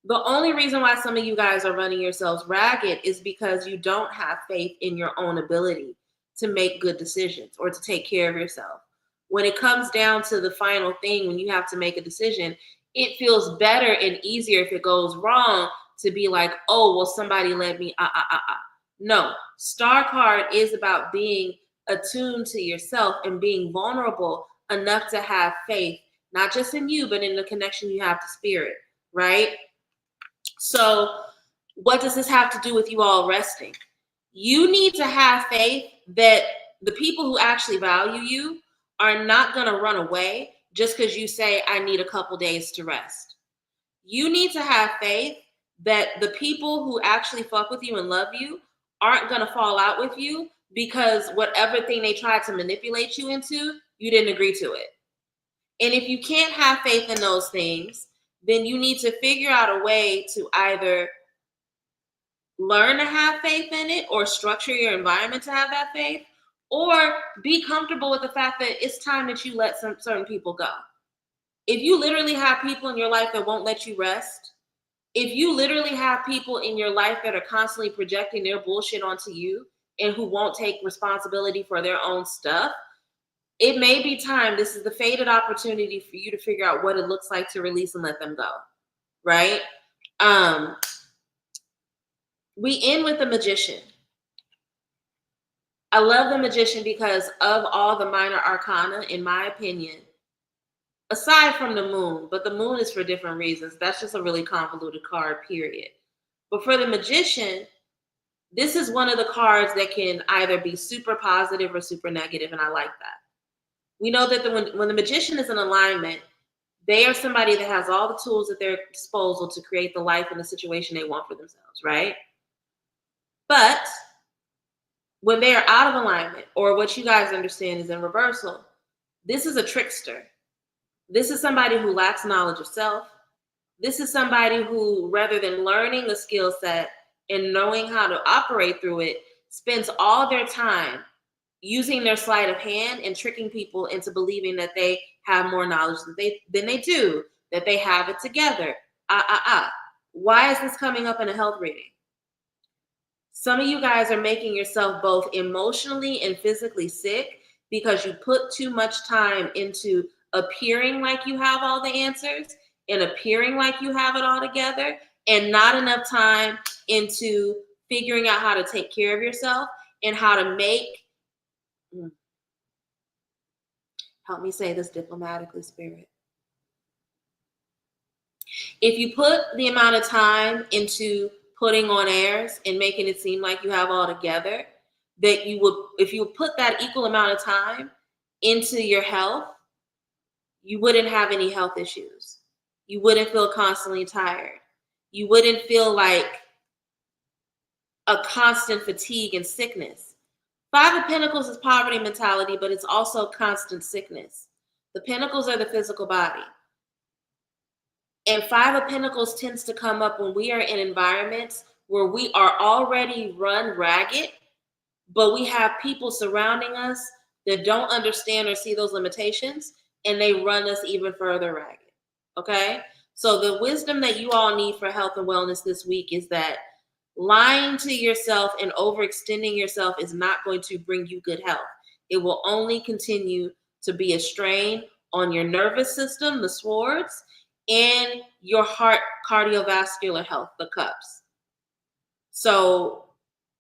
the only reason why some of you guys are running yourselves ragged is because you don't have faith in your own ability to make good decisions or to take care of yourself. When it comes down to the final thing, when you have to make a decision, it feels better and easier if it goes wrong to be like, oh, well, somebody led me. No, Star card is about being attuned to yourself and being vulnerable enough to have faith, not just in you, but in the connection you have to spirit, right? So, what does this have to do with you all resting? You need to have faith that the people who actually value you are not going to run away just because you say, I need a couple days to rest. You need to have faith that the people who actually fuck with you and love you aren't going to fall out with you because whatever thing they tried to manipulate you into, you didn't agree to it. And if you can't have faith in those things, then you need to figure out a way to either learn to have faith in it or structure your environment to have that faith, or be comfortable with the fact that it's time that you let some certain people go. If you literally have people in your life that won't let you rest, if you literally have people in your life that are constantly projecting their bullshit onto you and who won't take responsibility for their own stuff, it may be time. This is the fated opportunity for you to figure out what it looks like to release and let them go, right? We end with the Magician. I love the Magician because of all the minor arcana, in my opinion, aside from the moon, but the moon is for different reasons. That's just a really convoluted card, period. But for the Magician, this is one of the cards that can either be super positive or super negative, and I like that. We know that when the Magician is in alignment, they are somebody that has all the tools at their disposal to create the life and the situation they want for themselves, right? But when they are out of alignment, or what you guys understand is in reversal, this is a trickster. This is somebody who lacks knowledge of self. This is somebody who, rather than learning a skill set and knowing how to operate through it, spends all their time using their sleight of hand and tricking people into believing that they have more knowledge than they do, that they have it together. Why is this coming up in a health reading? Some of you guys are making yourself both emotionally and physically sick because you put too much time into appearing like you have all the answers and appearing like you have it all together, and not enough time into figuring out how to take care of yourself and how to make, help me say this diplomatically, Spirit. If you put the amount of time into putting on airs and making it seem like you have all together, that you would, if you put that equal amount of time into your health, you wouldn't have any health issues. You wouldn't feel constantly tired. You wouldn't feel like a constant fatigue and sickness. Five of Pentacles is poverty mentality, but it's also constant sickness. The Pentacles are the physical body. And Five of Pentacles tends to come up when we are in environments where we are already run ragged, but we have people surrounding us that don't understand or see those limitations, and they run us even further ragged. Okay? So the wisdom that you all need for health and wellness this week is that lying to yourself and overextending yourself is not going to bring you good health. It will only continue to be a strain on your nervous system, the swords, and your heart cardiovascular health, the cups. So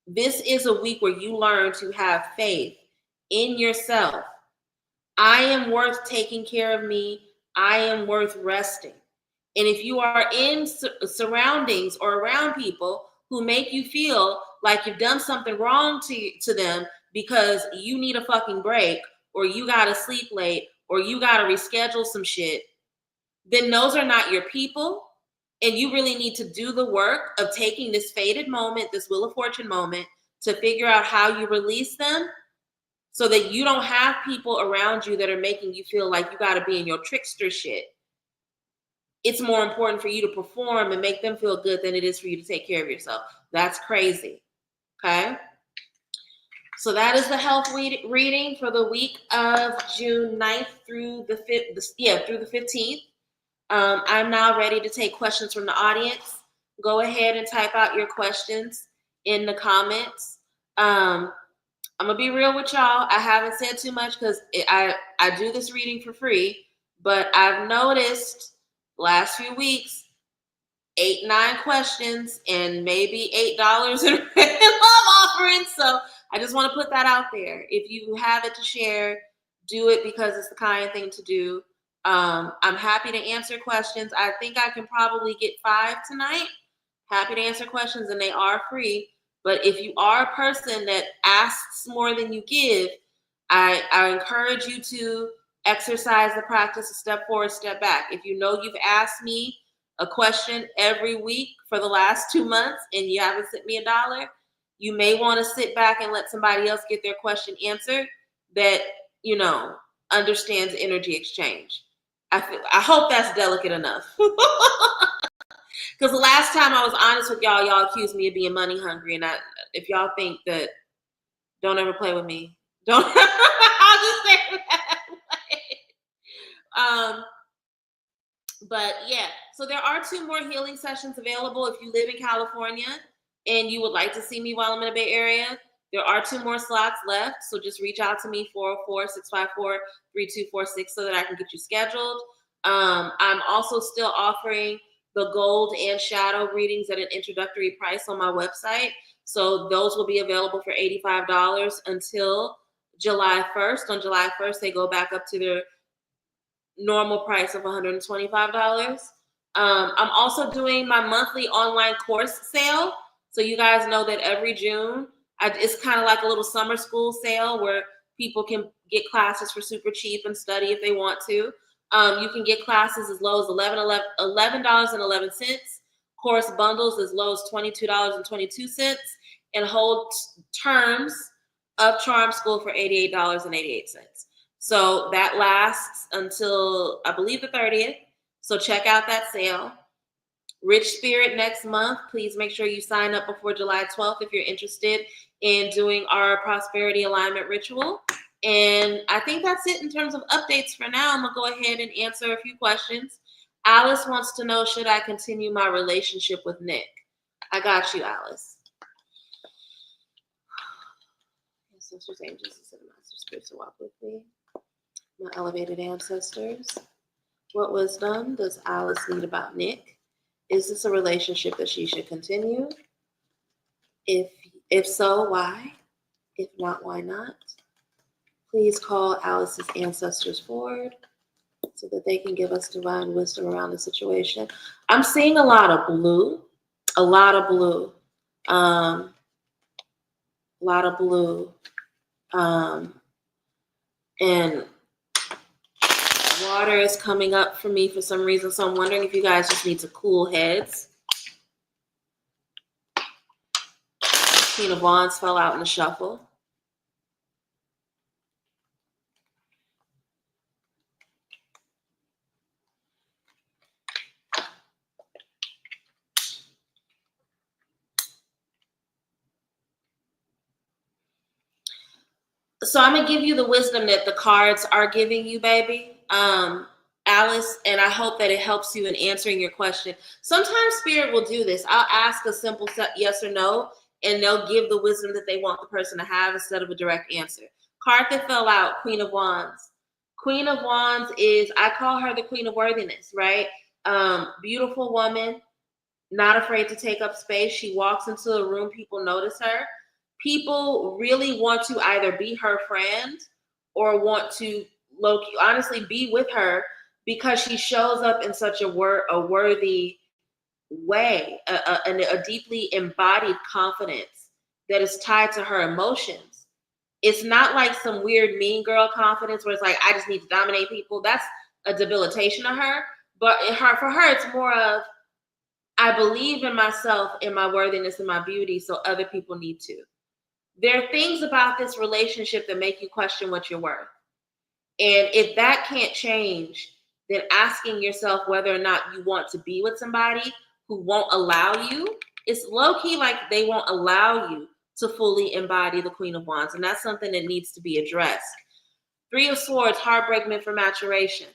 this is a week where you learn to have faith in yourself I am worth taking care of me. I am worth resting. And if you are in surroundings or around people who make you feel like you've done something wrong to them because you need a fucking break, or you got to sleep late, or you got to reschedule some shit, then those are not your people. And you really need to do the work of taking this fated moment, this Wheel of Fortune moment, to figure out how you release them so that you don't have people around you that are making you feel like you got to be in your trickster shit. It's more important for you to perform and make them feel good than it is for you to take care of yourself. That's crazy. Okay? So that is the health reading for the week of June 9th through the 15th. I'm now ready to take questions from the audience. Go ahead and type out your questions in the comments. I'm gonna be real with y'all. I haven't said too much because I do this reading for free, but I've noticed last few weeks 8-9 questions and maybe $8 in love offerings. So I just want to put that out there. If you have it to share, do it because it's the kind thing to do. I'm happy to answer questions. I think I can probably get 5 tonight. Happy to answer questions, and they are free. But if you are a person that asks more than you give, I encourage you to exercise the practice of step forward, step back. If you know you've asked me a question every week for the last 2 months and you haven't sent me $1, you may want to sit back and let somebody else get their question answered that, understands energy exchange. I hope that's delicate enough. Because the last time I was honest with y'all accused me of being money hungry. And if y'all think that, don't ever play with me. Don't. I'll just say that way. But yeah, so there are 2 more healing sessions available if you live in California and you would like to see me while I'm in the Bay Area. There are 2 more slots left, so just reach out to me, 404-654-3246, so that I can get you scheduled. I'm also still offering the gold and shadow readings at an introductory price on my website. So those will be available for $85 until July 1st. On July 1st, they go back up to their normal price of $125. I'm also doing my monthly online course sale. So you guys know that every June, it's kind of like a little summer school sale where people can get classes for super cheap and study if they want to. You can get classes as low as $11.11, course bundles as low as $22.22, and whole terms of Charm School for $88.88. So that lasts until, I believe, the 30th. So check out that sale. Rich Spirit next month. Please make sure you sign up before July 12th if you're interested in doing our prosperity alignment ritual. And I think that's it in terms of updates for now. I'm going to go ahead and answer a few questions. Alice wants to know, should I continue my relationship with Nick? I got you, Alice. Sisters, angels, and master spirits to walk with me. My elevated ancestors. What wisdom does Alice need about Nick? Is this a relationship that she should continue? If so, why? If not, why not? Please call Alice's ancestors forward so that they can give us divine wisdom around the situation. I'm seeing a lot of blue. A lot of blue. And water is coming up for me for some reason, so I'm wondering if you guys just need to cool heads. Queen of Wands fell out in the shuffle. So I'm going to give you the wisdom that the cards are giving you, baby. Alice, and I hope that it helps you in answering your question. Sometimes Spirit will do this. I'll ask a simple yes or no, and they'll give the wisdom that they want the person to have instead of a direct answer. Card that fell out, Queen of Wands. Queen of Wands is, I call her the Queen of Worthiness, right? Beautiful woman, not afraid to take up space. She walks into a room, people notice her. People really want to either be her friend or want to low-key, honestly, be with her because she shows up in such a worthy way, a deeply embodied confidence that is tied to her emotions. It's not like some weird mean girl confidence where it's like, I just need to dominate people. That's a debilitation of her. But for her, it's more of, I believe in myself, in my worthiness, and my beauty, so other people need to. There are things about this relationship that make you question what you're worth. And if that can't change, then asking yourself whether or not you want to be with somebody who won't allow you, it's low key like they won't allow you to fully embody the Queen of Wands. And that's something that needs to be addressed. Three of Swords, heartbreak meant for maturation.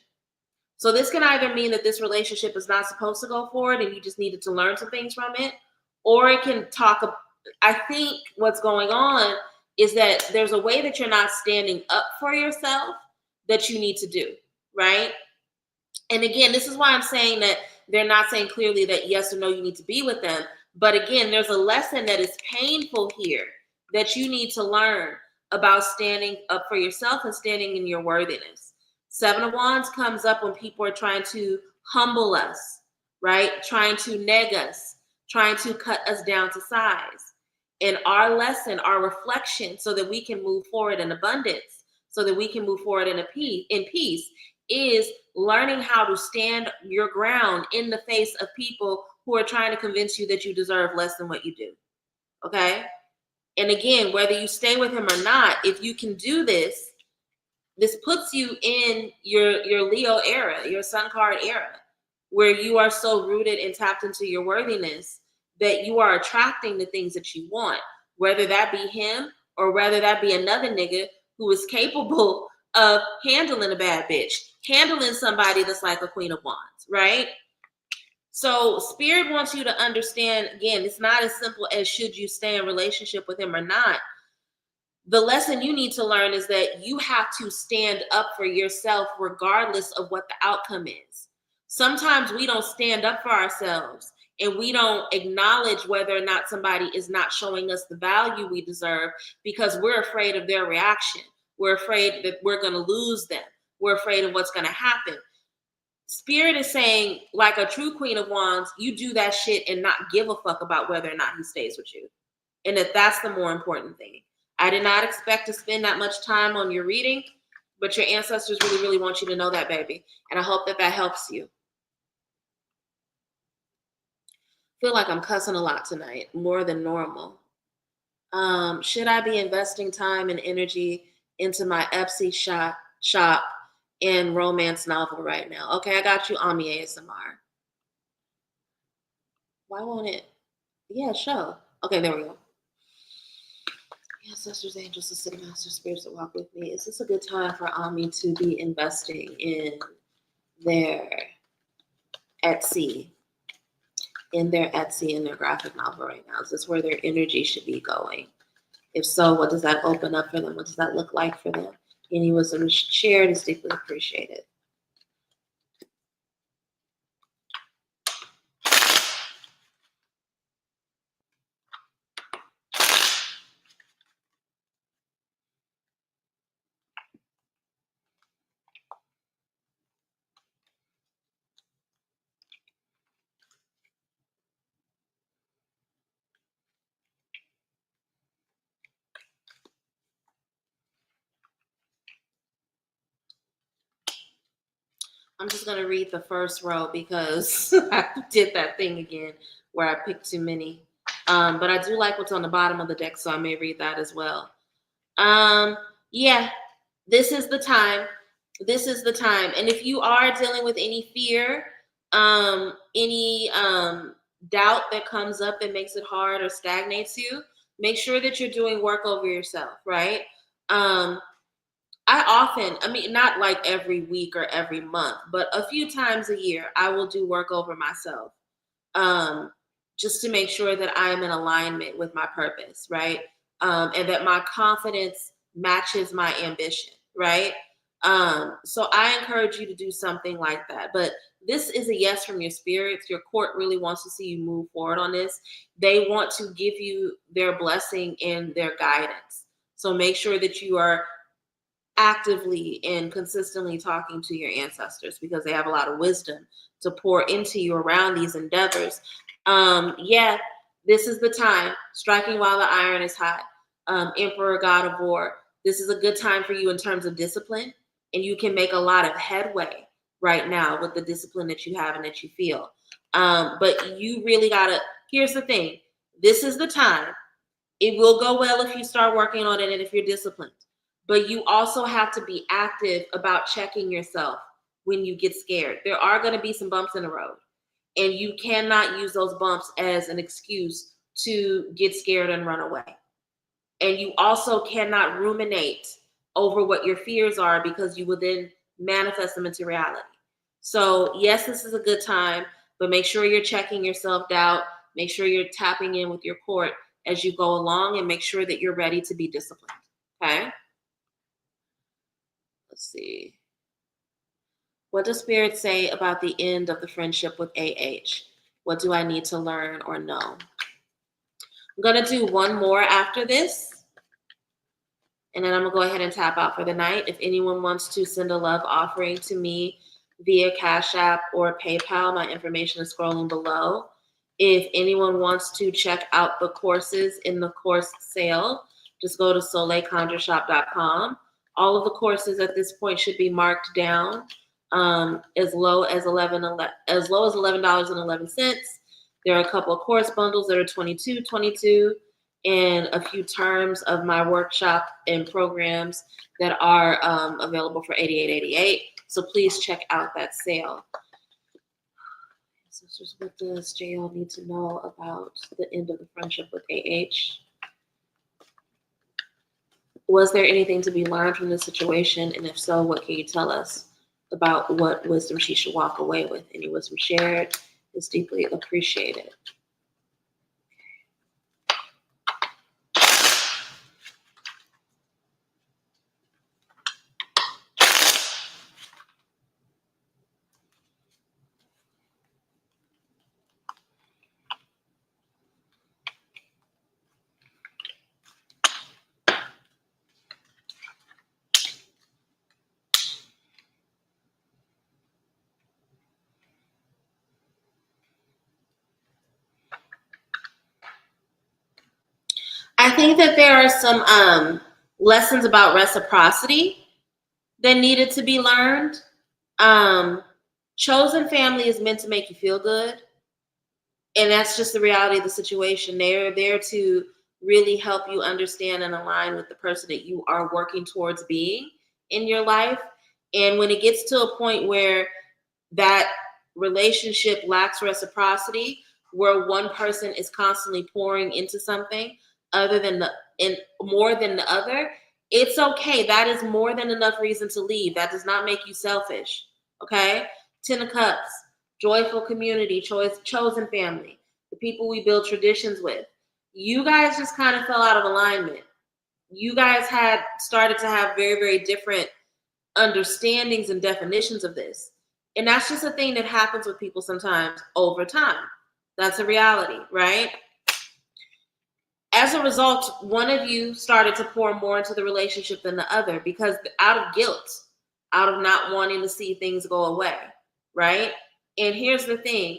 So this can either mean that this relationship is not supposed to go forward and you just needed to learn some things from it, or it can talk. I think what's going on is that there's a way that you're not standing up for yourself that you need to do, right? And again, this is why I'm saying that they're not saying clearly that yes or no, you need to be with them. But again, there's a lesson that is painful here that you need to learn about standing up for yourself and standing in your worthiness. Seven of Wands comes up when people are trying to humble us, right? Trying to neg us, trying to cut us down to size. And our lesson, our reflection, so that we can move forward in abundance, so that we can move forward in peace, is learning how to stand your ground in the face of people who are trying to convince you that you deserve less than what you do. Okay? And again, whether you stay with him or not, if you can do this, this puts you in your Leo era, your sun card era, where you are so rooted and tapped into your worthiness that you are attracting the things that you want, whether that be him or whether that be another nigga who is capable of handling a bad bitch, handling somebody that's like a Queen of Wands, right? So Spirit wants you to understand, again, it's not as simple as should you stay in relationship with him or not. The lesson you need to learn is that you have to stand up for yourself regardless of what the outcome is. Sometimes we don't stand up for ourselves and we don't acknowledge whether or not somebody is not showing us the value we deserve because we're afraid of their reaction. We're afraid that we're going to lose them. We're afraid of what's going to happen. Spirit is saying, like a true Queen of Wands, you do that shit and not give a fuck about whether or not he stays with you. And that's the more important thing. I did not expect to spend that much time on your reading, but your ancestors really, really want you to know that, baby. And I hope that helps you. I feel like I'm cussing a lot tonight, more than normal. Should I be investing time and energy into my Etsy shop and romance novel right now? Okay, I got you, Ami ASMR. Why won't it? Yeah, show. Okay, there we go. Ancestors, angels, the city masters, spirits that walk with me. Is this a good time for Ami to be investing in their Etsy, in their graphic novel right now? Is this where their energy should be going? If so, what does that open up for them? What does that look like for them? Any wisdom shared is deeply appreciated. I'm just going to read the first row because I did that thing again where I picked too many. But I do like what's on the bottom of the deck, so I may read that as well. Yeah, this is the time. This is the time. And if you are dealing with any fear, any doubt that comes up that makes it hard or stagnates you, make sure that you're doing work over yourself, right? I mean, not like every week or every month, but a few times a year, I will do work over myself just to make sure that I am in alignment with my purpose, right? And that my confidence matches my ambition, right? So I encourage you to do something like that. But this is a yes from your spirits. Your court really wants to see you move forward on this. They want to give you their blessing and their guidance. So make sure that you are actively and consistently talking to your ancestors because they have a lot of wisdom to pour into you around these endeavors. Yeah, this is the time. Striking while the iron is hot. Emperor, God of War. This is a good time for you in terms of discipline, and you can make a lot of headway right now with the discipline that you have and that you feel. But you really gotta, here's the thing. This is the time. It will go well if you start working on it and if you're disciplined. But you also have to be active about checking yourself when you get scared. There are going to be some bumps in the road, and you cannot use those bumps as an excuse to get scared and run away. And you also cannot ruminate over what your fears are because you will then manifest them into reality. So, yes, this is a good time, but make sure you're checking your self-doubt. Make sure you're tapping in with your court as you go along, and make sure that you're ready to be disciplined. Okay? Let's see. What does Spirit say about the end of the friendship with AH? What do I need to learn or know? I'm going to do one more after this, and then I'm going to go ahead and tap out for the night. If anyone wants to send a love offering to me via Cash App or PayPal, my information is scrolling below. If anyone wants to check out the courses in the course sale, just go to soleilconjureshop.com. All of the courses at this point should be marked down as low as $11.11. There are a couple of course bundles that are $22.22, and a few terms of my workshop and programs that are available for $88.88. So please check out that sale. Sisters, what does JL need to know about the end of the friendship with AH? Was there anything to be learned from this situation? And if so, what can you tell us about what wisdom she should walk away with? Any wisdom shared is deeply appreciated. I think that there are some lessons about reciprocity that needed to be learned. Chosen family is meant to make you feel good, and that's just the reality of the situation. They're there to really help you understand and align with the person that you are working towards being in your life. And when it gets to a point where that relationship lacks reciprocity, where one person is constantly pouring into something more than the other, it's okay. That is more than enough reason to leave. That does not make you selfish. Okay? 10 of Cups, joyful community, chosen family, the people we build traditions with. You guys just kind of fell out of alignment. You guys had started to have very, very different understandings and definitions of this. And that's just a thing that happens with people sometimes over time. That's a reality, right? As a result, one of you started to pour more into the relationship than the other because out of guilt, out of not wanting to see things go away, right? And here's the thing.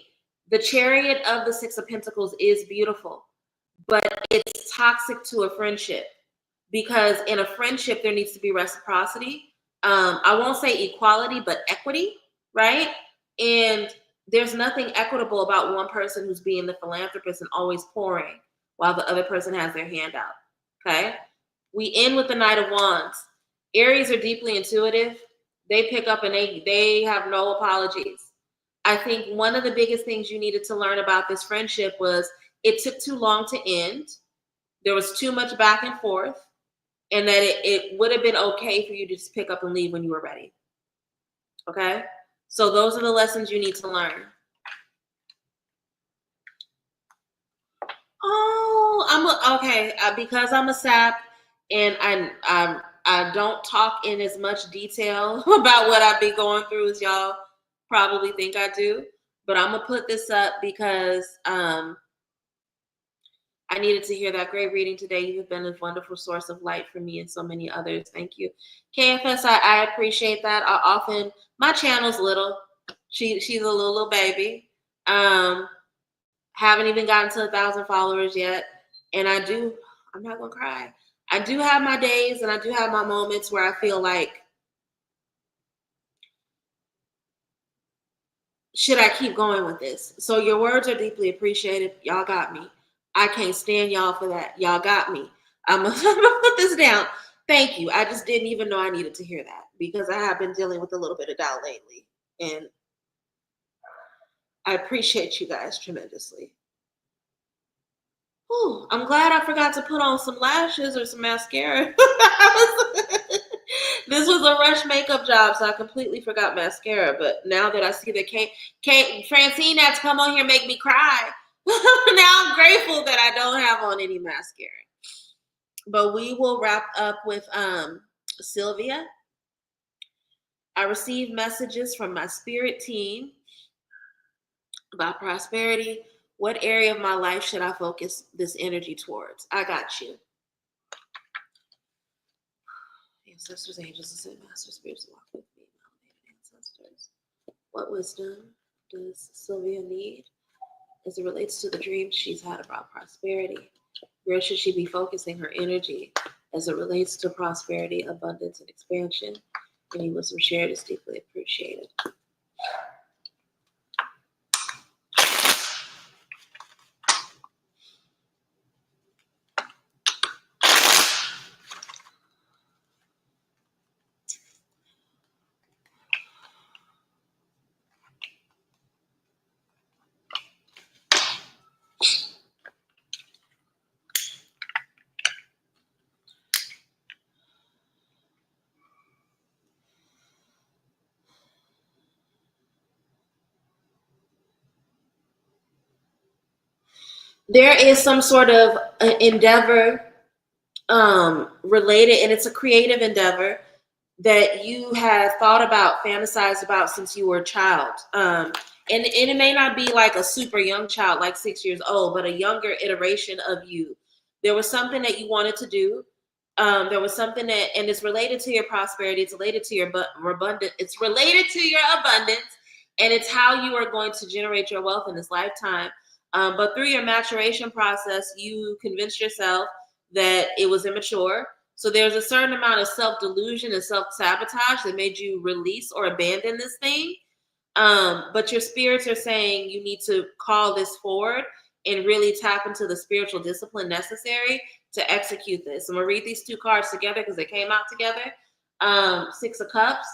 The Chariot of the Six of Pentacles is beautiful, but it's toxic to a friendship because in a friendship, there needs to be reciprocity. I won't say equality, but equity, right? And there's nothing equitable about one person who's being the philanthropist and always pouring while the other person has their hand out, okay? We end with the Knight of Wands. Aries are deeply intuitive. They pick up and they have no apologies. I think one of the biggest things you needed to learn about this friendship was it took too long to end. There was too much back and forth, and that it would have been okay for you to just pick up and leave when you were ready, okay? So those are the lessons you need to learn. Oh, okay. Because I'm a sap and I don't talk in as much detail about what I've been going through as y'all probably think I do. But I'm gonna put this up because I I needed to hear that. Great reading today. You have been a wonderful source of light for me and so many others. Thank you. KFS, I appreciate that. My channel's little. She's a little baby. Haven't even gotten to 1,000 followers yet. And I'm not gonna cry. I do have my days and I do have my moments where I feel like, should I keep going with this? So your words are deeply appreciated. Y'all got me. I can't stand y'all for that. Y'all got me. I'm gonna put this down. Thank you. I just didn't even know I needed to hear that because I have been dealing with a little bit of doubt lately. And I appreciate you guys tremendously. Ooh, I'm glad I forgot to put on some lashes or some mascara. This was a rush makeup job, so I completely forgot mascara. But now that I see that Kate Francine had to come on here and make me cry, now I'm grateful that I don't have on any mascara. But we will wrap up with Sylvia. I received messages from my spirit team about prosperity. What area of my life should I focus this energy towards? I got you. Ancestors, angels, ascended master spirits, walk with me, elevated ancestors. What wisdom does Sylvia need as it relates to the dreams she's had about prosperity? Where should she be focusing her energy as it relates to prosperity, abundance, and expansion? Any wisdom shared is deeply appreciated. There is some sort of endeavor related, and it's a creative endeavor that you have thought about, fantasized about since you were a child. And it may not be like a super young child, like 6 years old, but a younger iteration of you. There was something that you wanted to do. There was something that, and it's related to your prosperity. It's related to your abundance. It's related to your abundance, and it's how you are going to generate your wealth in this lifetime. But through your maturation process, you convinced yourself that it was immature. So there's a certain amount of self-delusion and self-sabotage that made you release or abandon this thing. But your spirits are saying you need to call this forward and really tap into the spiritual discipline necessary to execute this. I'm gonna read these two cards together because they came out together. Six of Cups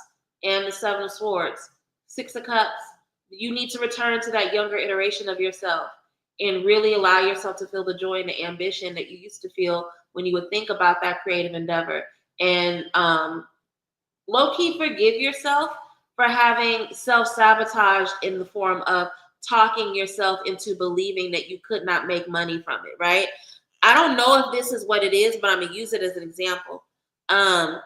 and the Seven of Swords. Six of Cups, you need to return to that younger iteration of yourself and really allow yourself to feel the joy and the ambition that you used to feel when you would think about that creative endeavor. And low-key forgive yourself for having self-sabotage in the form of talking yourself into believing that you could not make money from it, right? I don't know if this is what it is, but I'm going to use it as an example. I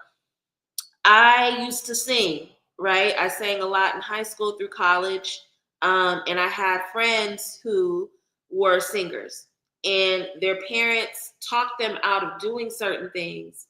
used to sing, right? I sang a lot in high school through college. And I had friends who were singers, and their parents talked them out of doing certain things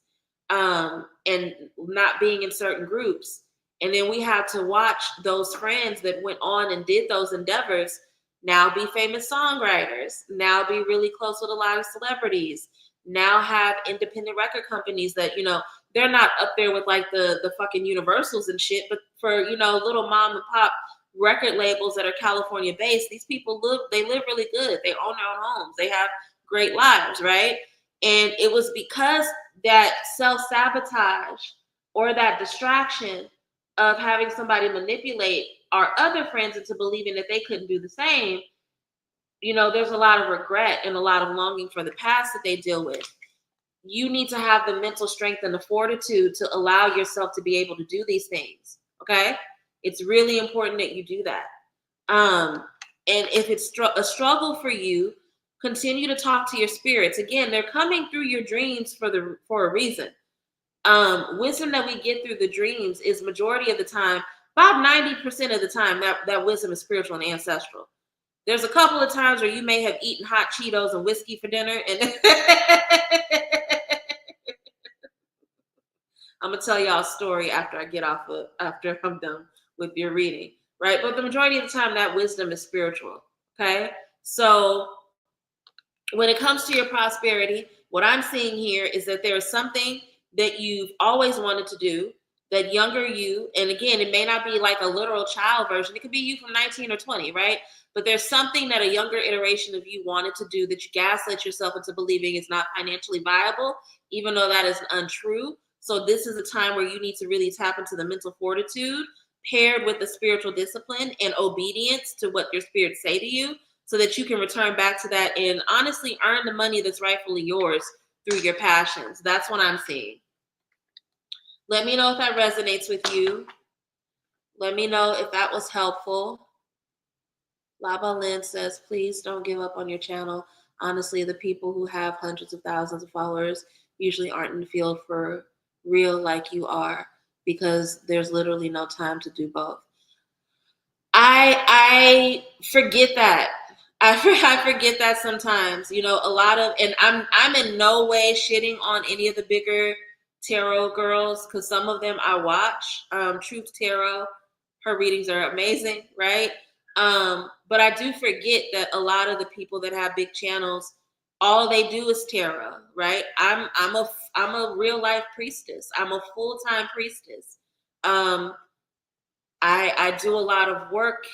and not being in certain groups. And then we had to watch those friends that went on and did those endeavors now be famous songwriters, now be really close with a lot of celebrities, now have independent record companies that, you know, they're not up there with like the fucking Universals and shit, but for, you know, little mom and pop record labels that are California based, these people live really good. They own their own homes. They have great lives, right? And it was because that self-sabotage or that distraction of having somebody manipulate our other friends into believing that they couldn't do the same, you know, there's a lot of regret and a lot of longing for the past that they deal with. You need to have the mental strength and the fortitude to allow yourself to be able to do these things, okay? It's really important that you do that. And if it's a struggle for you, continue to talk to your spirits. Again, they're coming through your dreams for a reason. Wisdom that we get through the dreams is majority of the time, about 90% of the time, that wisdom is spiritual and ancestral. There's a couple of times where you may have eaten hot Cheetos and whiskey for dinner, and I'm gonna tell y'all a story after I'm done with your reading, right? But the majority of the time, that wisdom is spiritual. Okay, so when it comes to your prosperity, what I'm seeing here is that there is something that you've always wanted to do, that younger you, and again, it may not be like a literal child version, it could be you from 19 or 20, right? But there's something that a younger iteration of you wanted to do that you gaslit yourself into believing is not financially viable, even though that is untrue. So this is a time where you need to really tap into the mental fortitude paired with the spiritual discipline and obedience to what your spirits say to you, so that you can return back to that and honestly earn the money that's rightfully yours through your passions. That's what I'm seeing. Let me know if that resonates with you. Let me know if that was helpful. Lava Lynn says, please don't give up on your channel. Honestly, the people who have hundreds of thousands of followers usually aren't in the field for real like you are, because there's literally no time to do both. I forget that. I forget that sometimes. You know, a lot of, and I'm in no way shitting on any of the bigger tarot girls, because some of them I watch. Truth Tarot, her readings are amazing, right? But I do forget that a lot of the people that have big channels, all they do is tarot, right? I'm a real life priestess. I'm a full-time priestess. I do a lot of work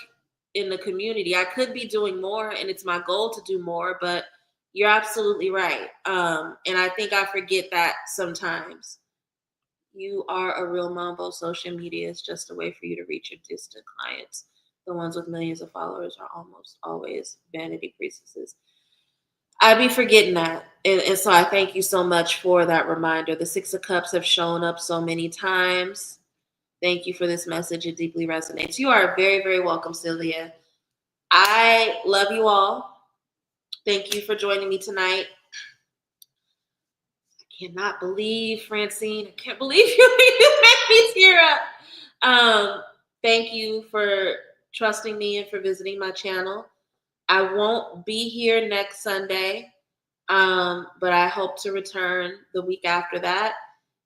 in the community. I could be doing more, and it's my goal to do more, but you're absolutely right. And I think I forget that sometimes. You are a real mambo. Social media is just a way for you to reach your distant clients. The ones with millions of followers are almost always vanity priestesses. I be forgetting that. And so I thank you so much for that reminder. The Six of Cups have shown up so many times. Thank you for this message. It deeply resonates. You are very, very welcome, Sylvia. I love you all. Thank you for joining me tonight. I cannot believe, Francine, I can't believe you made me tear up. Thank you for trusting me and for visiting my channel. I won't be here next Sunday, but I hope to return the week after that.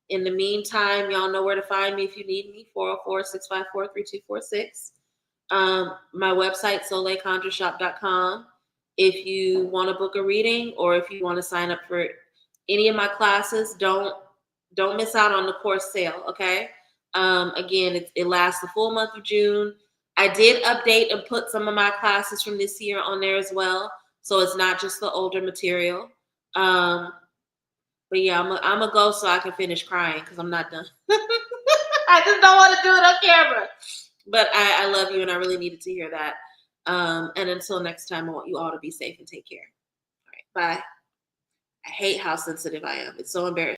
In the meantime, y'all know where to find me if you need me, 404-654-3246. My website, soleilconjureshop.com. If you want to book a reading, or if you want to sign up for any of my classes, don't miss out on the course sale, okay? Again, it lasts the full month of June. I did update and put some of my classes from this year on there as well, so it's not just the older material. But yeah, I'm gonna go so I can finish crying, because I'm not done. I just don't want to do it on camera. But I love you, and I really needed to hear that. And until next time, I want you all to be safe and take care. All right, bye. I hate how sensitive I am. It's so embarrassing.